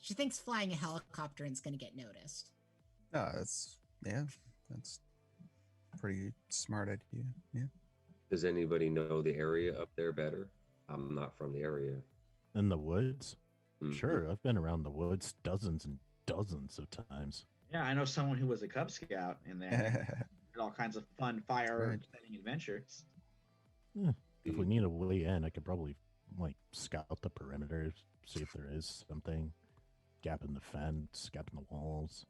She thinks flying a helicopter is going to get noticed. That's a pretty smart idea. Yeah. Does anybody know the area up there better? I'm not from the area. In the woods? Mhm. Sure, I've been around the woods dozens and dozens of times. Yeah, I know someone who was a Cub Scout in there. Did all kinds of fun fire-setting adventures. If we need a way in, I could probably scout the perimeter, see if there is something. Gap in the fence, gap in the walls.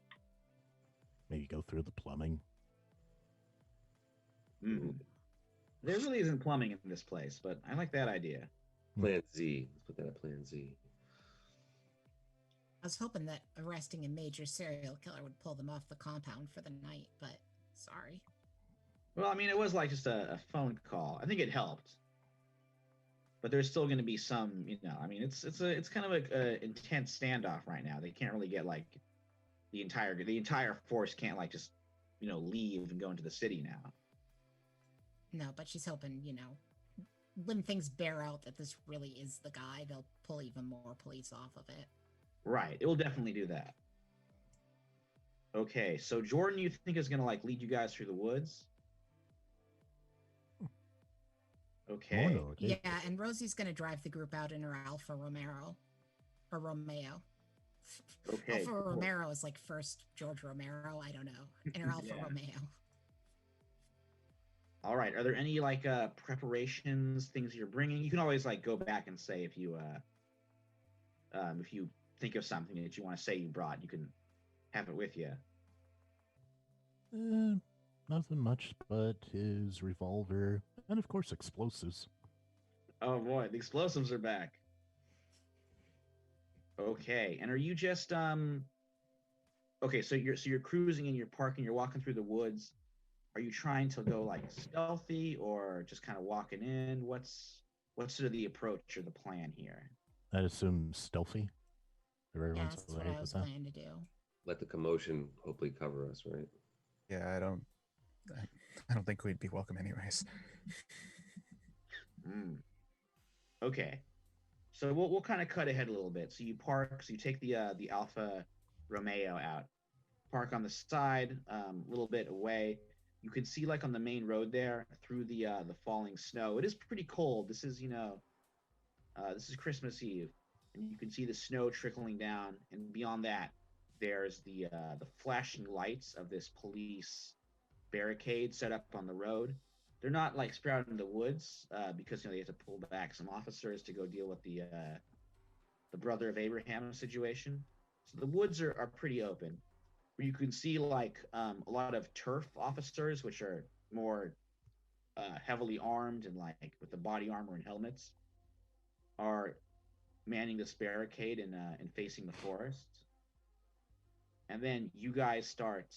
Maybe go through the plumbing. Mm. There really isn't plumbing in this place, but I like that idea. Plan Z. Let's put that at Plan Z. I was hoping that arresting a major serial killer would pull them off the compound for the night, but sorry. Well, I mean, it was like just a phone call. I think it helped, but there's still going to be some, I mean, it's kind of a intense standoff right now. They can't really get like the entire force can't like just leave and go into the city now. No, but she's hoping, when things bear out that this really is the guy, they'll pull even more police off of it. Right. It will definitely do that. Okay, so Jordan, you think is going to like lead you guys through the woods? Okay. Oh, okay. Yeah, and Rosie's going to drive the group out in her Alfa Romeo. Okay. Alfa cool. Romero is like first George Romero. I don't know. In her Alfa Yeah. Romeo. All right. Are there any like preparations, things you're bringing? You can always like go back and say if you think of something that you want to say you brought, you can have it with you. Nothing much but his revolver and, of course, explosives. Oh boy, the explosives are back. Okay, and are you just Okay, so you're cruising and you're parking, you're walking through the woods. Are you trying to go like stealthy or just kind of walking in? What's sort of the approach or the plan here? I'd assume stealthy. Yeah, Everyone's that's what alright I was with that. planning to do. Let the commotion hopefully cover us, right? Yeah, I don't think we'd be welcome anyways. Okay, so we'll kind of cut ahead a little bit. So you park, so you take the Alfa Romeo out, park on the side, a little bit away. You can see like on the main road there through the falling snow. It is pretty cold. This is this is Christmas Eve. and you can see the snow trickling down, and beyond that, there's the flashing lights of this police barricade set up on the road. They're not like spread out in the woods because they have to pull back some officers to go deal with the brother of Abraham situation. So the woods are pretty open. Where you can see like a lot of turf officers, which are more heavily armed and like with the body armor and helmets, are manning this barricade and facing the forest. And then you guys start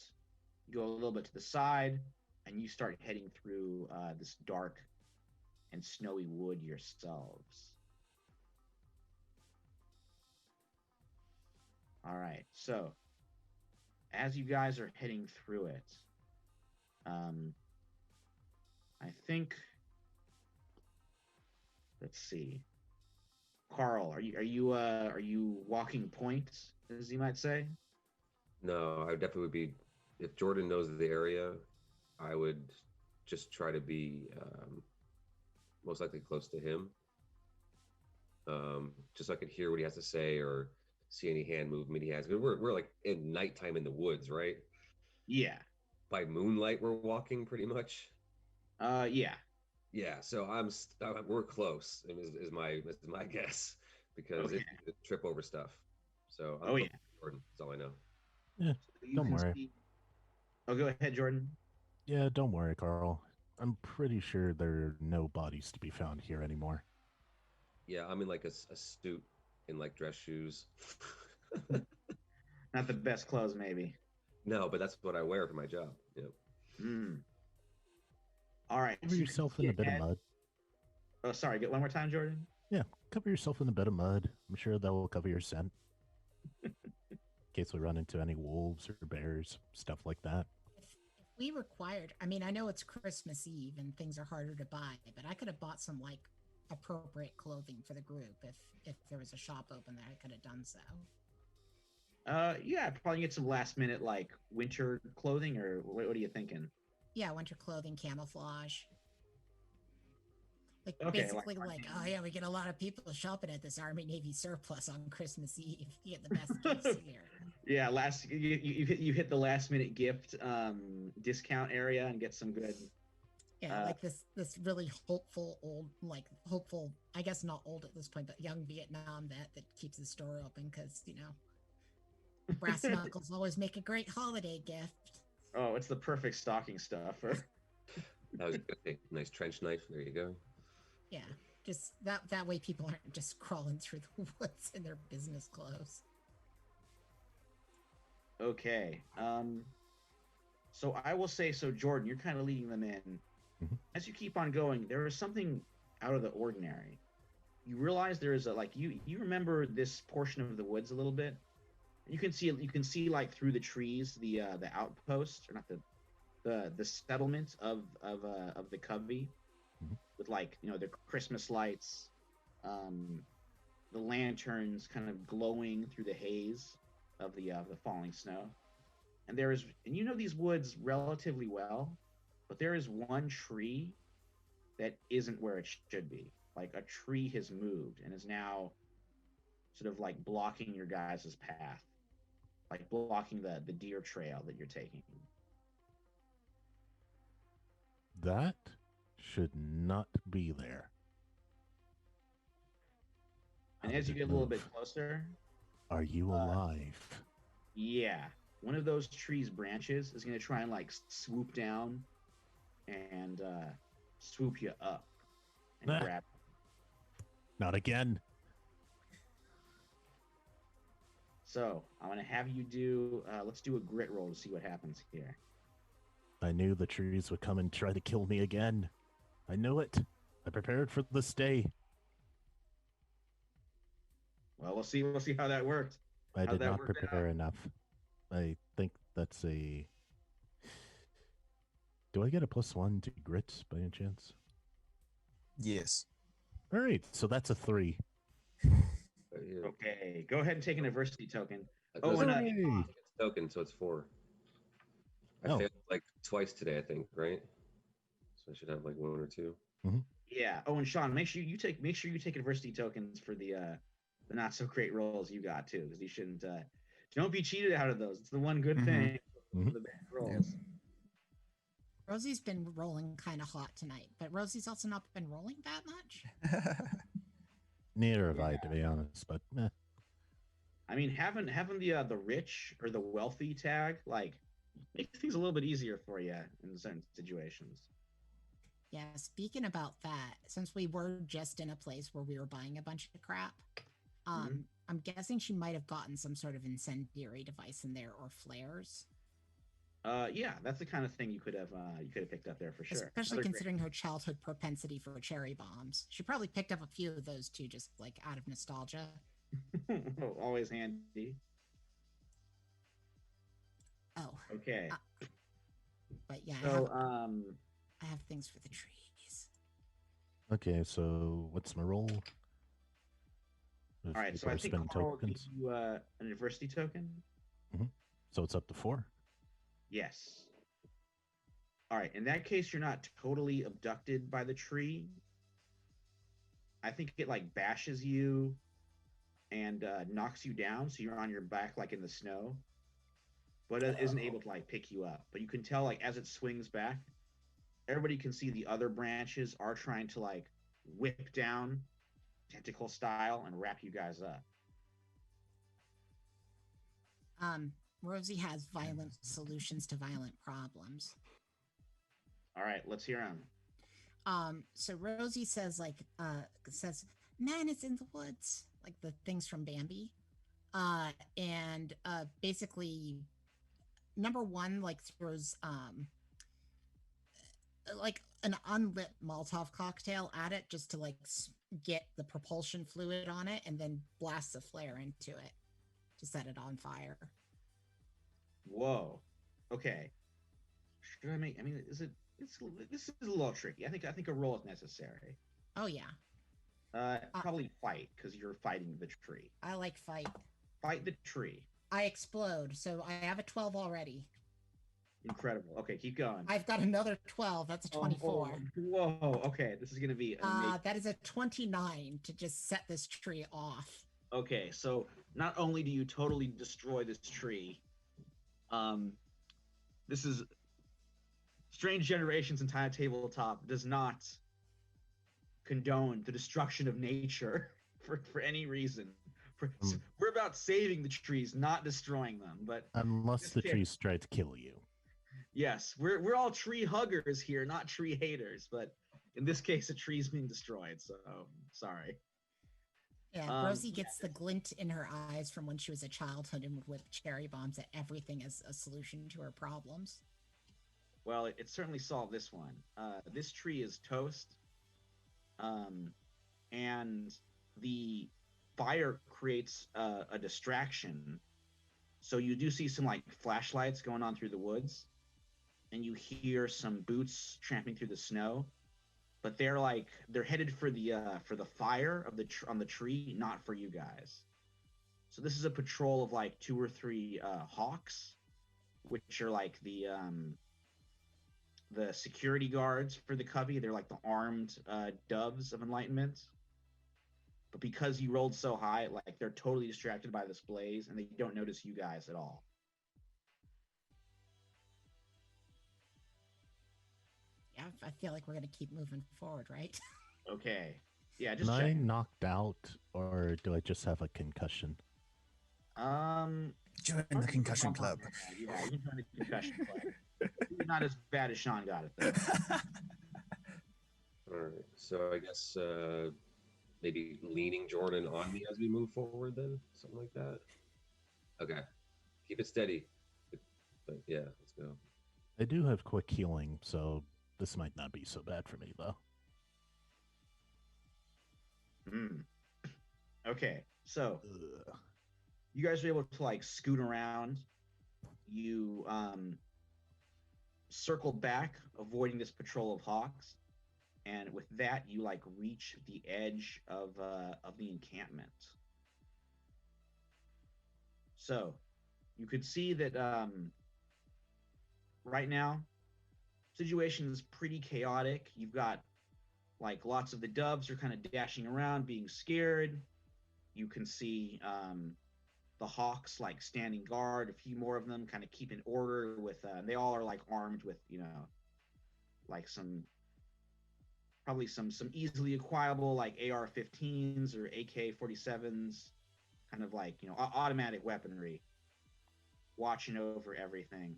go a little bit to the side, and you start heading through this dark and snowy wood yourselves. All right, so as you guys are heading through it, I think. Let's see. Carl, are you walking points, as you might say? No, I definitely would be. If Jordan knows the area, I would just try to be most likely close to him, just so I could hear what he has to say or see any hand movement he has. Because we're like in nighttime in the woods, right? Yeah. By moonlight, we're walking pretty much. Yeah. Yeah, so we're close. Is my guess because Okay. it's trip over stuff. So I'm Oh close yeah. to Jordan. That's all I know. Yeah, You don't can worry. see. Oh, go ahead, Jordan. Yeah, don't worry, Carl. I'm pretty sure there are no bodies to be found here anymore. Yeah, I'm in like a suit in like dress shoes. Not the best clothes, maybe. No, but that's what I wear for my job. Yeah. Hmm. All right. Cover So you can yourself see in a bit of ahead. mud. Oh, sorry. Get one more time, Jordan. Yeah, cover yourself in a bit of mud. I'm sure that will cover your scent. In case we run into any wolves or bears, stuff like that. If we required, I mean, I know it's Christmas Eve and things are harder to buy, but I could have bought some like appropriate clothing for the group if there was a shop open there. I could have done so. Yeah, probably get some last minute like winter clothing, or what are you thinking? Yeah, winter clothing, camouflage. Like Okay, basically like, oh yeah, we get a lot of people shopping at this Army Navy surplus on Christmas Eve. You get the best gifts here. Yeah, you hit the last minute gift discount area and get some good. Yeah, like this really hopeful, I guess not old at this point, but young Vietnam vet that keeps the store open because, brass knuckles always make a great holiday gift. Oh, it's the perfect stocking stuffer. That was a nice trench knife. There you go. Yeah, just that way people aren't just crawling through the woods in their business clothes. Okay. So I will say, so Jordan, you're kind of leading them in. Mhm. As you keep on going, there is something out of the ordinary. You realize there is a like you remember this portion of the woods a little bit. You can see like through the trees the outpost, or not the settlement of the Covey, Mhm. with like the Christmas lights, the lanterns kind of glowing through the haze of the falling snow. And these woods relatively well, but there is one tree that isn't where it should be. Like a tree has moved and is now sort of like blocking your guys' path, like blocking the deer trail that you're taking. That should not be there. How And as did you it get a little bit move? closer, Are you alive? yeah, one of those trees' branches is going to try and like swoop down and swoop you up and Ah. grab. Not again. So I'm going to have you do. Let's do a grit roll to see what happens here. I knew the trees would come and try to kill me again. I knew it. I prepared for this day. Well, we'll see. We'll see how that worked. I How'd did that not work prepare enough. I think that's a. Do I get a +1 to grit by any chance? Yes. All right, so that's a 3. Yeah. Okay, go ahead and take an adversity token. That Oh, doesn't and Hooray! it's token, so it's 4. I Oh. failed like twice today, I think, right? So I should have like 1 or 2. yeah. Oh, and Sean, make sure you take adversity tokens for the the not so great rolls you got too, because you shouldn't. Don't be cheated out of those. It's the one good Mhm. thing. Mhm. The bad rolls. Rosie's been rolling kind of hot tonight, but Rosie's also not been rolling that much. Neither have I, to be honest, but I mean, having the rich or the wealthy tag like makes things a little bit easier for you in certain situations. Yeah, speaking about that, since we were just in a place where we were buying a bunch of crap, I'm guessing she might have gotten some sort of incendiary device in there or flares. Yeah, that's the kind of thing you could have picked up there for sure. Especially Another considering her childhood propensity for cherry bombs. She probably picked up a few of those too, just like out of nostalgia. great, always handy. Oh, Okay, but yeah, so I have things for the trees. okay. So what's my roll? If all right, so people I are think spending Carl gave tokens, you an adversity token. so it's up to 4. Yes. All right. In that case, you're not totally abducted by the tree. I think it like bashes you and knocks you down, so you're on your back like in the snow, but it isn't able to like pick you up. But you can tell like as it swings back, everybody can see the other branches are trying to like whip down tentacle style and wrap you guys up. Rosie has violent solutions to violent problems. All right, let's hear them. So Rosie says says, "Man is in the woods," like the things from Bambi. And basically number one like throws like an unlit Molotov cocktail at it just to like get the propulsion fluid on it and then blasts a flare into it to set it on fire. Whoa. Okay. Should I make? I mean, is it? This is a little tricky. I think a roll is necessary. Oh yeah. Probably fight because you're fighting the tree. I like fight. Fight the tree. I explode, so I have a 12 already. Incredible. Okay, keep going. I've got another 12. That's a 24. Whoa. Okay, this is gonna be amazing. That is a 29 to just set this tree off. Okay, so not only do you totally destroy this tree, this is Strange Generations entire tabletop does not condone the destruction of nature for any reason. We're about saving the trees, not destroying them. But unless the trees try to kill you. Yes, we're all tree huggers here, not tree haters. But in this case, a tree's being destroyed. So sorry. Yeah, Rosie gets the glint in her eyes from when she was a childhood and would whip cherry bombs at everything as a solution to her problems. Well, it certainly solved this one. This tree is toast, and the fire creates a distraction. So you do see some like flashlights going on through the woods, and you hear some boots tramping through the snow. But they're headed for the fire of on the tree, not for you guys. So this is a patrol of like 2 or 3 hawks, which are like the security guards for the covey. They're like the armed doves of enlightenment. But because you rolled so high, like they're totally distracted by this blaze and they don't notice you guys at all. Yeah, I feel like we're going to keep moving forward, right? Okay. Yeah, just Am check. I knocked out or do I just have a concussion? Join the concussion club. Yeah, you can join the concussion club. Not as bad as Sean got it though. All right. So I guess maybe leaning Jordan on me as we move forward, then something like that. Okay. Keep it steady. But yeah, let's go. I do have quick healing, so this might not be so bad for me, though. Okay, so you guys are able to like scoot around. You circle back, avoiding this patrol of hawks, and with that, you like reach the edge of the encampment. So you could see that right now, situation is pretty chaotic. You've got like lots of the doves are kind of dashing around, being scared. You can see the Hawks like standing guard, a few more of them kind of keeping order with they all are like armed with, like probably some easily acquirable like AR-15s or AK-47s, kind of like, automatic weaponry, watching over everything.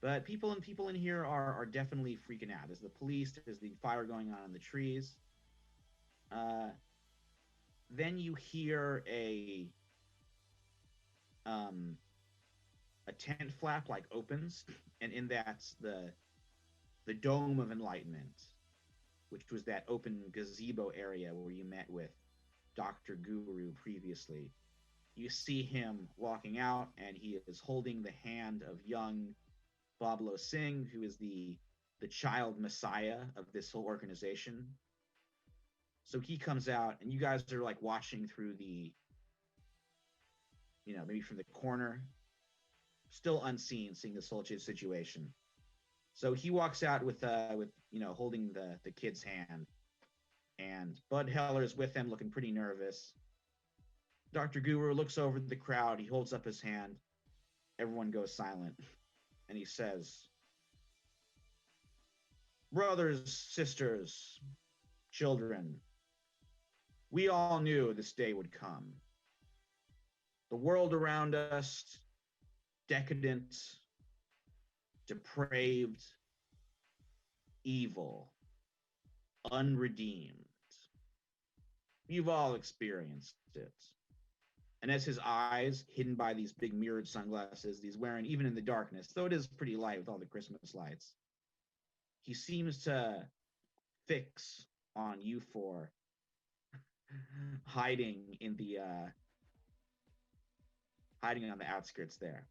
But people in here are definitely freaking out. There's the police, there's the fire going on in the trees. Then you hear a tent flap like opens, and in that's the Dome of Enlightenment, which was that open gazebo area where you met with Dr. Guru previously. You see him walking out, and he is holding the hand of young Bablo Singh, who is the child messiah of this whole organization. So he comes out, and you guys are like watching through the, maybe from the corner, still unseen, seeing this whole situation. So he walks out with holding the kid's hand, and Bud Heller is with him, looking pretty nervous. Dr. Guru looks over the crowd. He holds up his hand. Everyone goes silent, and he says, "Brothers, sisters, children, we all knew this day would come. The world around us, decadent, depraved, evil, unredeemed. You've all experienced it." And as his eyes, hidden by these big mirrored sunglasses, he's wearing even in the darkness, though it is pretty light with all the Christmas lights, he seems to fix on you four, hiding on the outskirts there.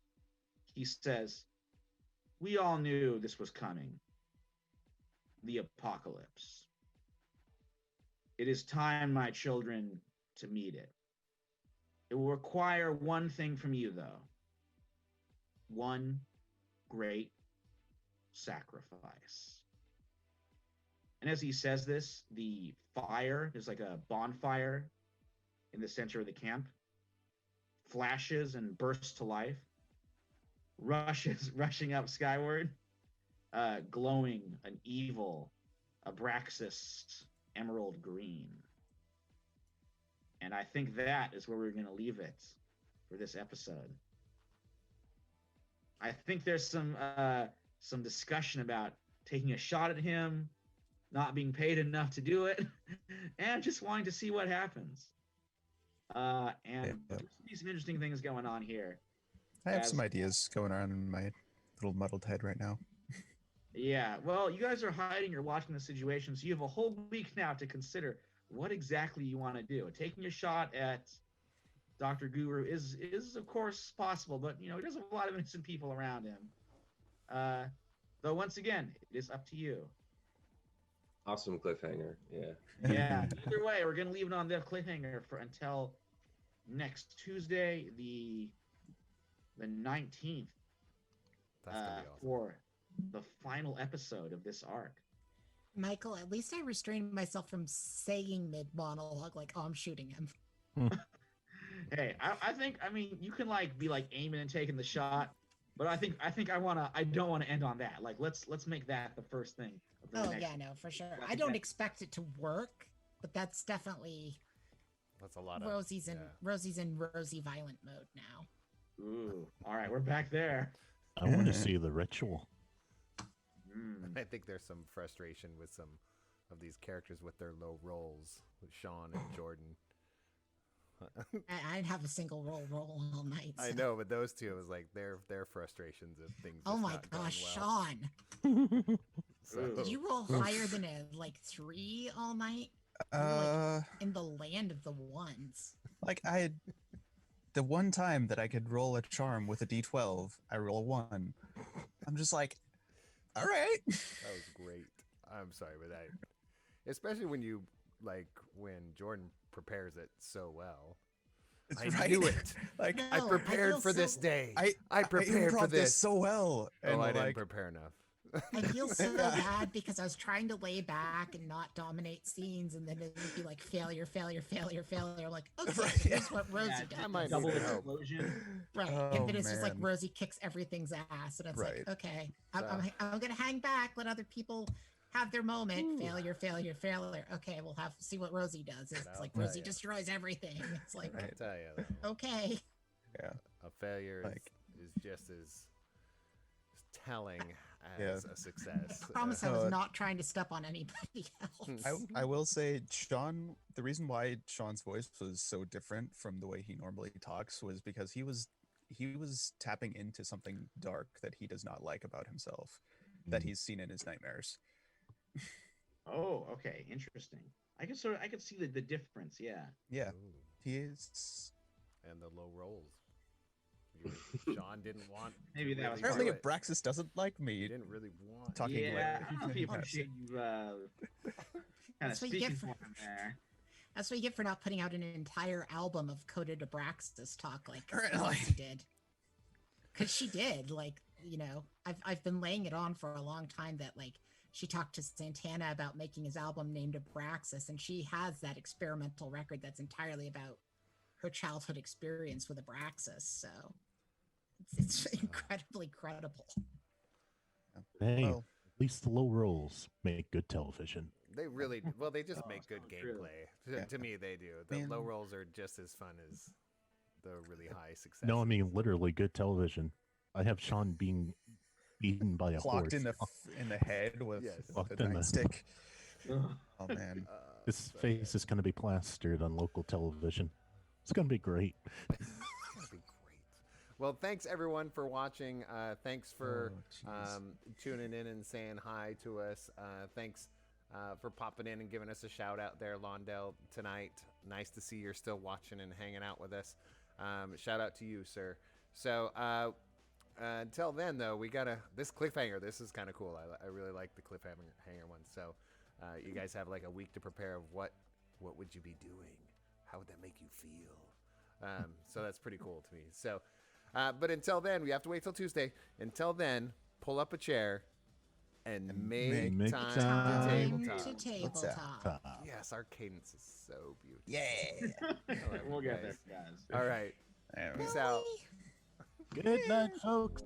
He says, "We all knew this was coming. The apocalypse. It is time, my children, to meet it. It will require one thing from you, though. One great sacrifice." And as he says this, the fire, there's like a bonfire in the center of the camp, flashes and bursts to life, rushing up skyward, glowing an evil Abraxas emerald green. And I think that is where we're going to leave it for this episode. I think there's some discussion about taking a shot at him, not being paid enough to do it, and just wanting to see what happens. And there's some interesting things going on here. I have some ideas going on in my little muddled head right now. Yeah, well, you guys are hiding, you're watching the situation, so you have a whole week now to consider what exactly you want to do. Taking a shot at Dr. Guru is of course possible, but he does have a lot of innocent people around him. Though once again, it is up to you. Awesome cliffhanger. Yeah. Yeah. Either way, we're gonna leave it on that cliffhanger until next Tuesday, the 19th, That's gonna be awesome. for the final episode of this arc. Michael, at least I restrained myself from saying mid-monologue, like, "Oh, I'm shooting him." Hey, I think you can be aiming and taking the shot, but I don't want to end on that. Like, let's make that the first thing. Oh yeah, no, for sure. I don't expect it to work, but that's definitely That's a lot Rosie's in Rosie violent mode now. Ooh, all right, we're back there. I want to see the ritual. I think there's some frustration with some of these characters with their low rolls, with Sean and Jordan. I'd have a single roll all night. So. I know, but those two, it was like their frustrations of things. Oh my not going gosh, well. Sean! So, Did you roll higher than a 3 all night? In the land of the ones. The one time that I could roll a charm with a D12, I roll a 1. I'm just like, all right. that was great. I'm sorry, but especially when you when Jordan prepares it so well. I knew it. No, I prepared for this day. I prepared for this so well. And I didn't prepare enough. I feel so bad because I was trying to lay back and not dominate scenes, and then it would be like failure, failure, failure, failure. I'm like, okay, Right, here's what Rosie does. I might Double need help. explosion. Right, Oh, and then it's just like man. Rosie kicks everything's ass, and it's Right. like, okay, So- I'm gonna hang back, let other people have their moment. Failure, failure, failure. Okay, we'll have to see what Rosie does. It's I'll like tell Rosie ya. destroys everything. It's like, I tell you, okay, a failure Like- is just as telling Yeah. as a success. I promise I was Uh, not trying to step on anybody else. I will say, Sean, the reason why Sean's voice was so different from the way he normally talks was because he was tapping into something dark that he does not like about himself, that he's seen in his nightmares. Oh, okay, interesting. I could see the difference. Yeah. Yeah, Ooh, he is. and the low rolls. Sean didn't want. Maybe that was Apparently, do it. Abraxas doesn't like He me didn't really want. talking Yeah, like. I don't know if he appreciate you kind of That's what you get speaking for- for him there. That's what you get for not putting out an entire album of coded Abraxas talk like Really? Rosie did. Because she did, like, you know, I've been laying it on for a long time that like she talked to Santana about making his album named Abraxas, and she has that experimental record that's entirely about her childhood experience with Abraxas. So it's incredibly credible. Hey, Well, at least the low rolls make good television. They really well. They just Oh, make good so true. gameplay. Yeah. To me, they do. The Man. low rolls are just as fun as the really high success. No, I mean literally good television. I have Sean being beaten by a clocked horse. in the head with Yes. Clocked the in the- nightstick. Ugh. Oh man. His face is going to be plastered on local television. It's going to be great. It's gonna be great. Well, thanks everyone for watching. Thanks for Oh, jeez. tuning in and saying hi to us. Thanks for popping in and giving us a shout out there, Londell, tonight. Nice to see you're still watching and hanging out with us. Shout out to you, sir. So until then, though, we got this cliffhanger. This is kind of cool. I really like the cliffhanger one. So you guys have like a week to prepare of what would you be doing? How would that make you feel? So that's pretty cool to me. So, but until then, we have to wait till Tuesday. Until then, pull up a chair and make make time time to To tabletop. tabletop. Yes, our cadence is so beautiful. Yeah. All right, We'll get guys. there, guys. All right. Anyway. Peace out. Good night, folks.